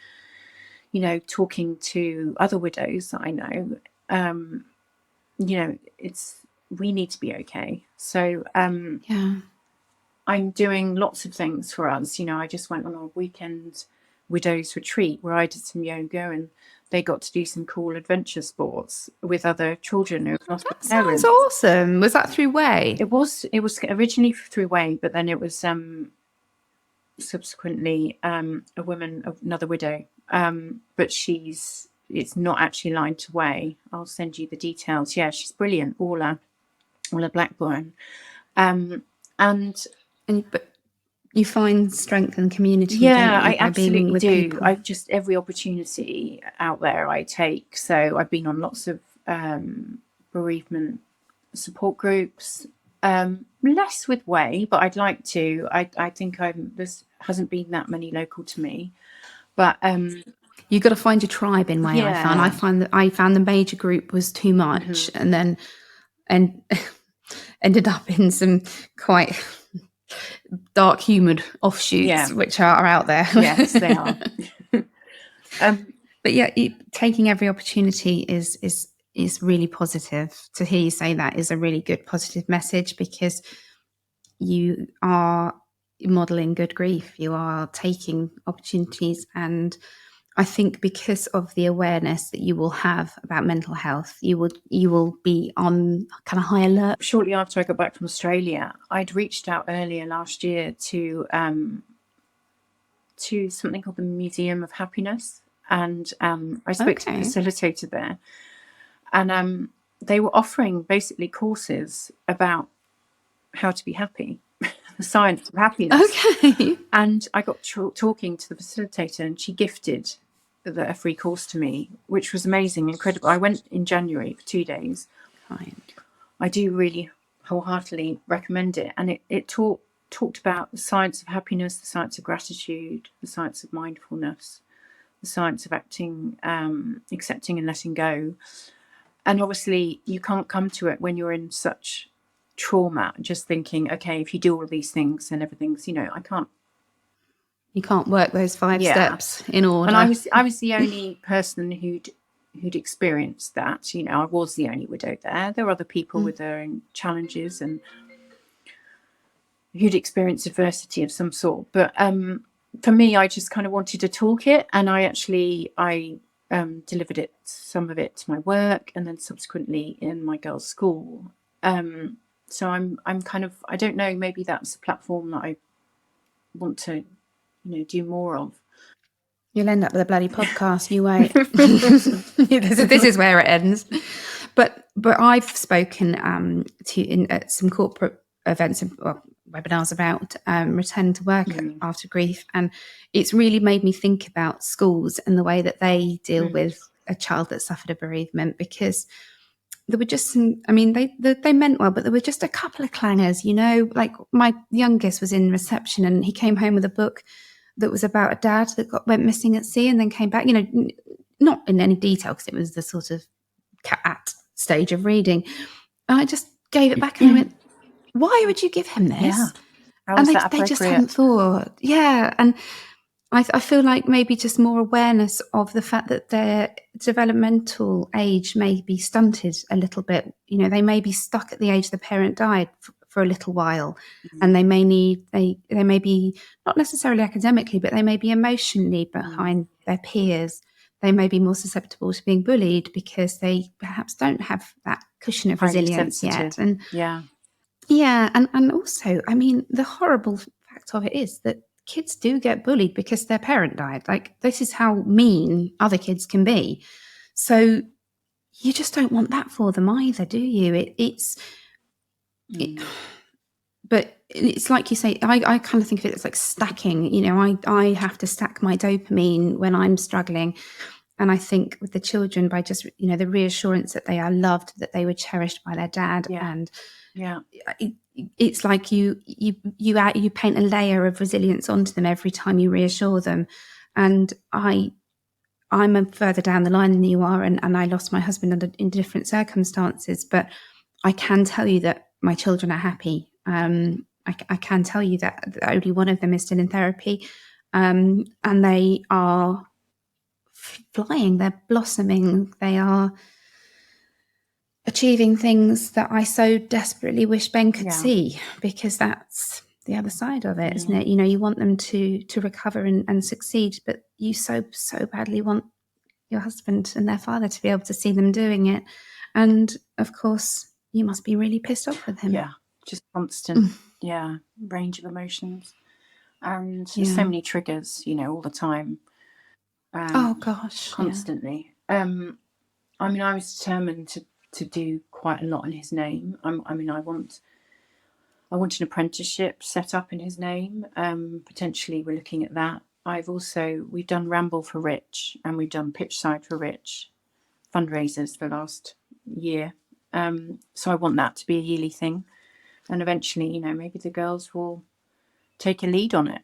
you know, talking to other widows that I know, you know, we need to be okay. So Yeah. I'm doing lots of things for us. You know, I just went on a weekend widows retreat where I did some yoga, and they got to do some cool adventure sports with other children who lost That their sounds parents. awesome. Was that through Way? It was originally through Way, but then it was subsequently another widow. But it's not actually aligned to Way. I'll send you the details. Yeah, she's brilliant, Orla Blackburn. But you find strength and community, yeah, don't you, I by being absolutely with do. people? I just, every opportunity out there I take. So I've been on lots of bereavement support groups, less with Way, but I'd like to. I think this hasn't been that many local to me, but You've got to find your tribe in Way. yeah. I found the major group was too much, and then ended up in some quite dark humoured offshoots, which are out there. Yes, they are. But yeah, taking every opportunity is really positive. To hear you say that is a really good positive message, because you are modelling good grief. You are taking opportunities, and I think because of the awareness that you will have about mental health, you will be on kind of high alert. Shortly after I got back from Australia, I'd reached out earlier last year to something called the Museum of Happiness, and I spoke to the facilitator there, and they were offering basically courses about how to be happy, the science of happiness. Okay. And I got talking to the facilitator, and she gifted a free course to me, which was amazing, incredible. I went in January for 2 days. I do really wholeheartedly recommend it. And it talked about the science of happiness, the science of gratitude, the science of mindfulness, the science of acting, accepting and letting go. And obviously you can't come to it when you're in such trauma, just thinking, okay, if you do all of these things, then everything's, you know, you can't work those 5 steps in order. And I was the only person who'd experienced that. You know, I was the only widow there. There were other people with their own challenges and who'd experienced adversity of some sort. But for me, I just kind of wanted to talk it, and I delivered some of it to my work, and then subsequently in my girls' school. So I'm kind of, I don't know, maybe that's a platform that I want to, you know, do more of. You'll end up with a bloody podcast. You wait. This is where it ends. But I've spoken at some corporate events, webinars about return to work after grief, and it's really made me think about schools and the way that they deal with a child that suffered a bereavement, because there were just some, I mean, they meant well, but there were just a couple of clangers, you know, like my youngest was in reception and he came home with a book that was about a dad that went missing at sea and then came back, you know, not in any detail because it was the sort of at stage of reading. And I just gave it back and I went, why would you give him this? Yeah. And they just hadn't thought. Yeah. And I feel like maybe just more awareness of the fact that their developmental age may be stunted a little bit. You know, they may be stuck at the age the parent died for a little while, and they may be not necessarily academically, but they may be emotionally behind their peers. They may be more susceptible to being bullied because they perhaps don't have that cushion of resilience yet. And and also, I mean, the horrible fact of it is that kids do get bullied because their parent died. Like, this is how mean other kids can be. So you just don't want that for them either, do you? but it's like you say, I kind of think of it as like stacking. I have to stack my dopamine when I'm struggling. And I think with the children, by just, the reassurance that they are loved, that they were cherished by their dad. Yeah. And Yeah. it's like you paint a layer of resilience onto them every time you reassure them. And I'm further down the line than you are, and I lost my husband in different circumstances, but I can tell you that my children are happy. I can tell you that only one of them is still in therapy, and they are flying. They're blossoming. They are achieving things that I so desperately wish Ben could see, because that's the other side of it, isn't it? You want them to recover and succeed, but you so badly want your husband and their father to be able to see them doing it. And of course, you must be really pissed off with him. Yeah, just constant, range of emotions, and so many triggers, all the time. Oh gosh, constantly. I mean, I was determined to do quite a lot in his name. I want an apprenticeship set up in his name. Potentially, we're looking at that. We've done Ramble for Rich, and we've done Pitchside for Rich fundraisers for the last year. So I want that to be a yearly thing, and eventually, maybe the girls will take a lead on it.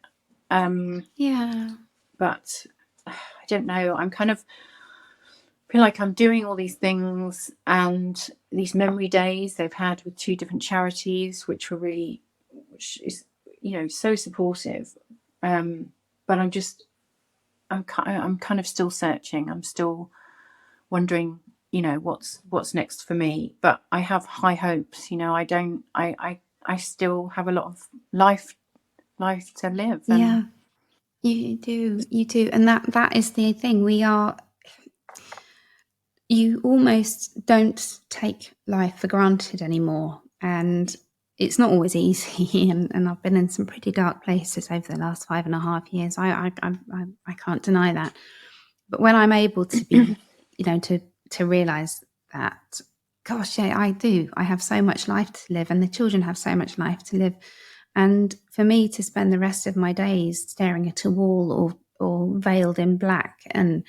But I don't know. I'm kind of feel like I'm doing all these things, and these memory days they've had with 2 different charities, which is so supportive. But I'm kind of still searching. I'm still wondering, what's next for me. But I have high hopes. I still have a lot of life to live. And you do, and that is the thing. You almost don't take life for granted anymore, and it's not always easy. And I've been in some pretty dark places over the last 5.5 years. I can't deny that. But when I'm able to be, to realize that, gosh, I do. I have so much life to live, and the children have so much life to live. And for me to spend the rest of my days staring at a wall or veiled in black, and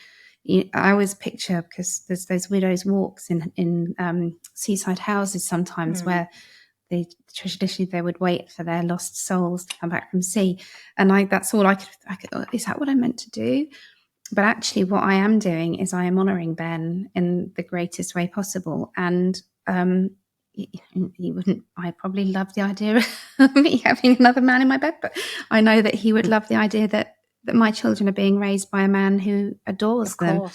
I always picture, because there's those widows' walks in seaside houses sometimes, where traditionally they would wait for their lost souls to come back from sea, and that's all I could. Is that what I meant to do? But actually, what I am doing is I am honouring Ben in the greatest way possible, and he wouldn't. I probably love the idea of me having another man in my bed, but I know that he would love the idea that my children are being raised by a man who adores them,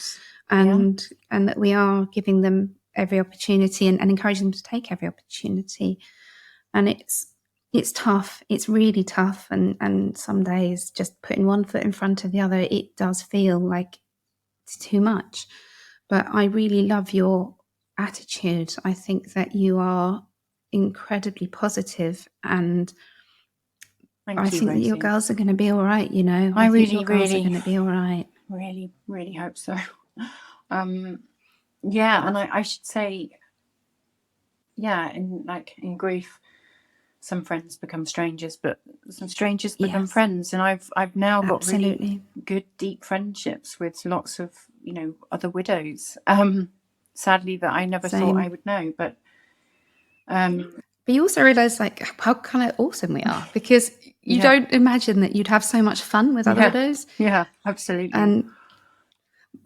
and that we are giving them every opportunity and encouraging them to take every opportunity. And it's tough. It's really tough. And some days, just putting one foot in front of the other, it does feel like it's too much. But I really love your attitude. I think that you are incredibly positive, and I think that your girls are going to be all right. I think your girls are going to be all right. Really, really hope so. And I should say, in grief, some friends become strangers, but some strangers become friends. And I've now got really good, deep friendships with lots of other widows. Sadly, that I never thought I would know, but you also realise how kind of awesome we are, because you don't imagine that you'd have so much fun with other widows. Yeah, absolutely. And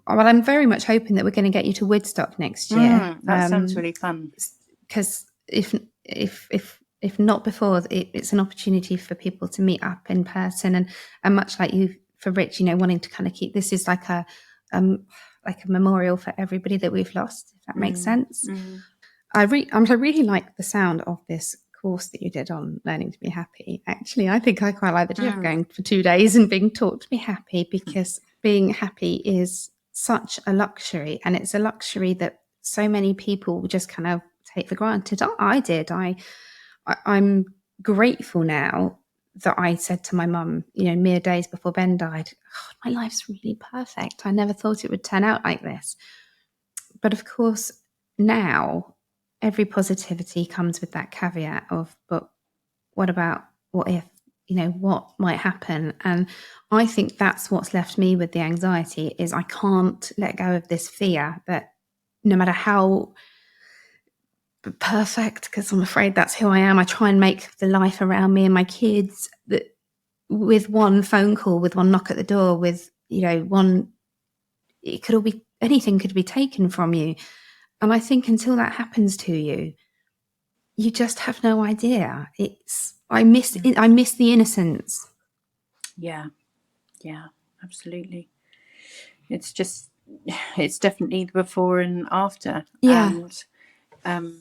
I'm very much hoping that we're going to get you to Woodstock next year. That sounds really fun. Because if not before, it's an opportunity for people to meet up in person, and much like you for Rich, wanting to kind of keep this is like a memorial for everybody that we've lost, if that makes sense. I really like the sound of this course that you did on learning to be happy. Actually, I think I quite like the idea of going for 2 days and being taught to be happy, because being happy is such a luxury, and it's a luxury that so many people just kind of take for granted. I did. I'm grateful now that I said to my mum, mere days before Ben died, my life's really perfect. I never thought it would turn out like this. But of course, now every positivity comes with that caveat of, but what about, what if, what might happen? And I think that's what's left me with the anxiety, is I can't let go of this fear that no matter how perfect, because I'm afraid that's who I am, I try and make the life around me and my kids, that with one phone call, with one knock at the door, with, it could all be, anything could be taken from you. And I think until that happens to you, you just have no idea. I miss the innocence. Yeah, absolutely. It's definitely the before and after. Yeah. And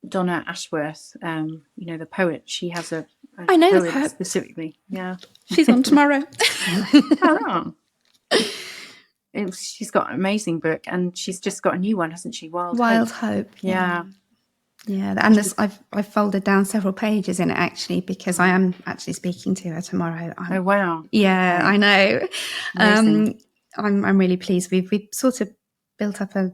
Donna Ashworth, the poet, she has a I know the poem poet specifically. Yeah, she's on tomorrow. Oh. She's got an amazing book, and she's just got a new one, hasn't she? Wild Hope. Yeah. And I've folded down several pages in it, actually, because I am actually speaking to her tomorrow. Oh wow! Yeah, I know. Amazing. I'm really pleased. We've sort of built up a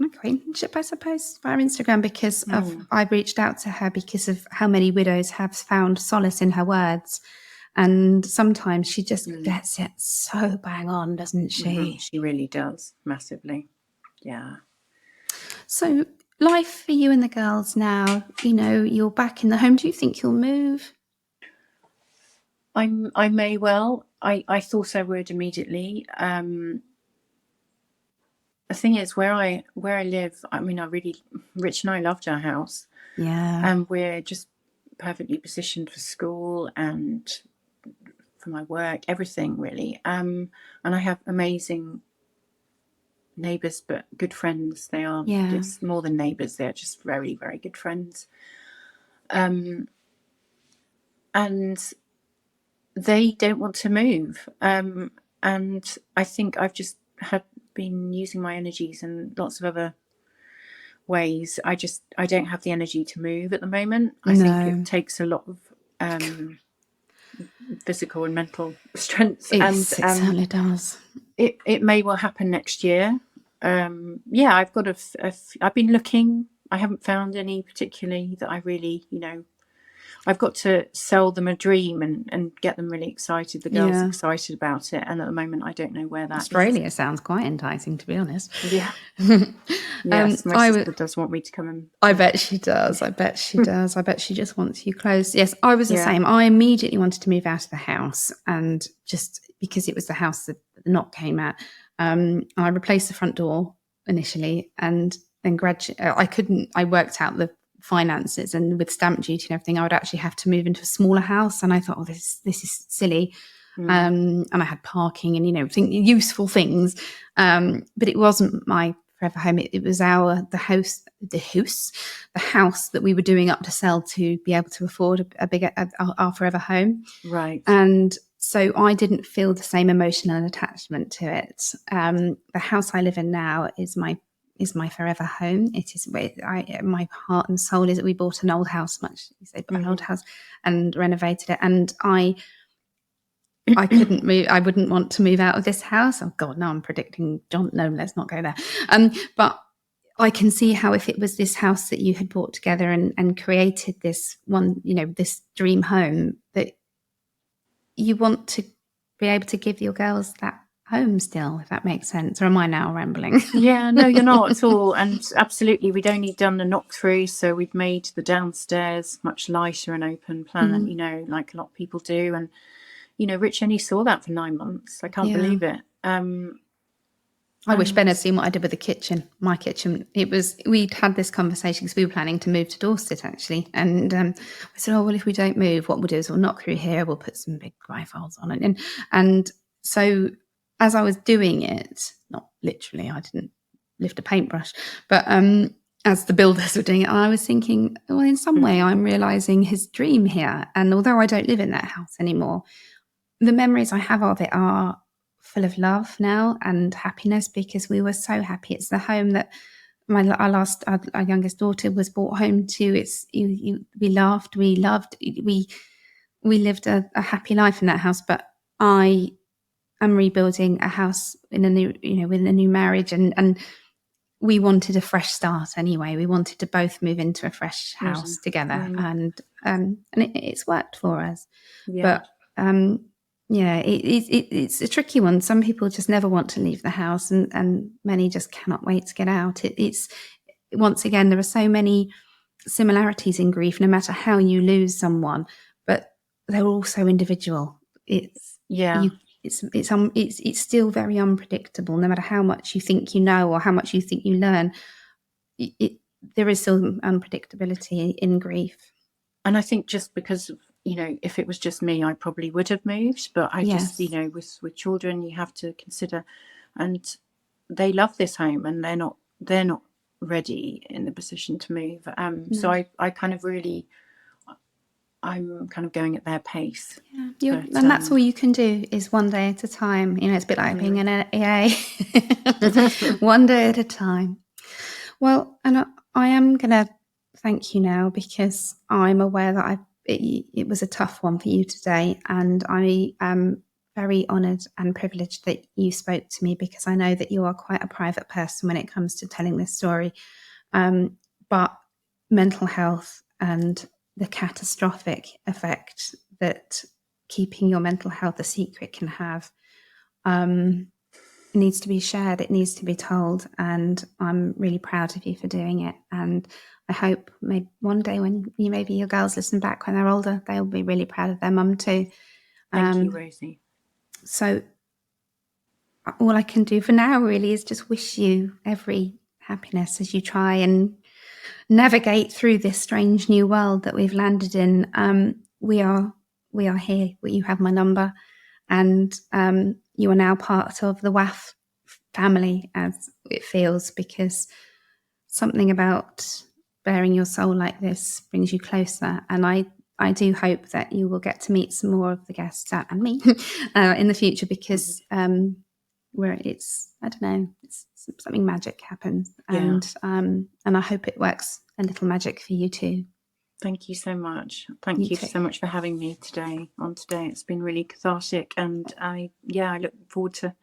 acquaintanceship, I suppose, via Instagram, because I've reached out to her because of how many widows have found solace in her words. And sometimes she just gets it so bang on, doesn't she? Mm-hmm. She really does, massively. Yeah. So life for you and the girls now, you're back in the home. Do you think you'll move? I may well. I thought I would immediately. The thing is, where I live, I mean, Rich and I loved our house. Yeah. And we're just perfectly positioned for school and for my work, everything really. And I have amazing neighbours, but good friends. They are just more than neighbours. They're just very, very good friends. And they don't want to move. And I think I've just been using my energies in lots of other ways. I don't have the energy to move at the moment. I think it takes a lot of physical and mental strength. It certainly does. It may well happen next year. I've got I've been looking. I haven't found any particularly that I really, I've got to sell them a dream and get them really excited. The girls excited about it. And at the moment, I don't know where that Australia sounds quite enticing, to be honest. Yeah. Yes, my sister does want me to come in. I bet she does. I bet she does. I bet she just wants you close. Yes, I was the same. I immediately wanted to move out of the house, and just because it was the house that the knock came at, I replaced the front door initially, and then gradually I worked out the finances, and with stamp duty and everything, I would actually have to move into a smaller house. And I thought, this is silly. And I had parking and, useful things. But it wasn't my forever home. It was the house that we were doing up to sell to be able to afford our forever home. Right. And so I didn't feel the same emotional attachment to it. The house I live in now is my forever home. It is my heart and soul is that we bought an old house, an old house, and renovated it. And I couldn't move. I wouldn't want to move out of this house. Oh God, no, I'm predicting John. No, let's not go there. But I can see how if it was this house that you had brought together and created this one, this dream home, that you want to be able to give your girls that home still, if that makes sense. Or am I now rambling? Yeah, no, you're not at all. And absolutely, we'd only done the knock through, so we'd made the downstairs much lighter and open plan, like a lot of people do. And Rich only saw that for 9 months. I can't believe it. I wish Ben had seen what I did with the kitchen. My kitchen. We'd had this conversation because we were planning to move to Dorset, actually. And I said, oh, well, if we don't move, what we'll do is we'll knock through here. We'll put some big bifolds on it. And so as I was doing it, not literally, I didn't lift a paintbrush, but as the builders were doing it, I was thinking, well, in some way I'm realising his dream here. And although I don't live in that house anymore, the memories I have of it are full of love now and happiness, because we were so happy. It's the home that our youngest daughter was brought home to. We laughed, we loved, we lived a happy life in that house. But I am rebuilding a house in a new, with a new marriage, and we wanted a fresh start anyway. We wanted to both move into a fresh house together, and it's worked for us. But it's a tricky one. Some people just never want to leave the house, and many just cannot wait to get out. It's once again, there are so many similarities in grief, no matter how you lose someone, but they're all so individual. It's still very unpredictable, no matter how much you think you know or how much you think you learn. There is still unpredictability in grief. And I think just because, if it was just me, I probably would have moved. But I just, with children, you have to consider, and they love this home, and they're not ready in the position to move. So I kind of really, I'm kind of going at their pace. Yeah, and that's all you can do, is one day at a time. It's a bit like being an AA. One day at a time. Well, and I am going to thank you now, because I'm aware that it was a tough one for you today, and I am very honoured and privileged that you spoke to me, because I know that you are quite a private person when it comes to telling this story. But mental health and the catastrophic effect that keeping your mental health a secret can have needs to be shared. It needs to be told, and I'm really proud of you for doing it. And I hope maybe one day when maybe your girls listen back when they're older, they'll be really proud of their mum too. Thank you, Rosie. So all I can do for now really is just wish you every happiness as you try and navigate through this strange new world that we've landed in. We are here. You have my number, and you are now part of the WAF family, as it feels, because something about bearing your soul like this brings you closer. And I do hope that you will get to meet some more of the guests and me in the future, because where it's something magic happens, and I hope it works a little magic for you too. Thank you so much. Thank you so much for having me today. It's been really cathartic, and I look forward to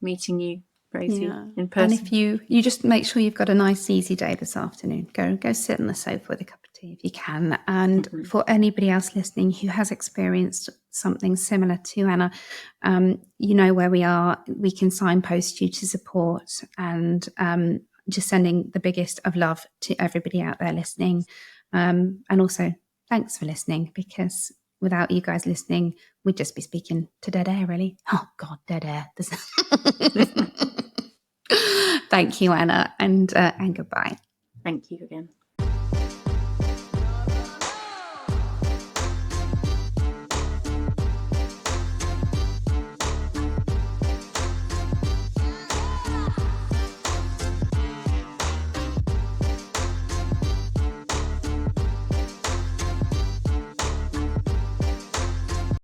meeting you, Rosie, in person. And if you just make sure you've got a nice easy day this afternoon, go sit on the sofa with a cup of tea if you can. And for anybody else listening who has experienced something similar to Anna, you know where we are. We can signpost you to support, and just sending the biggest of love to everybody out there listening. And also thanks for listening, because without you guys listening, we'd just be speaking to dead air, really. Oh God, dead air. Thank you, Anna, and goodbye. Thank you again.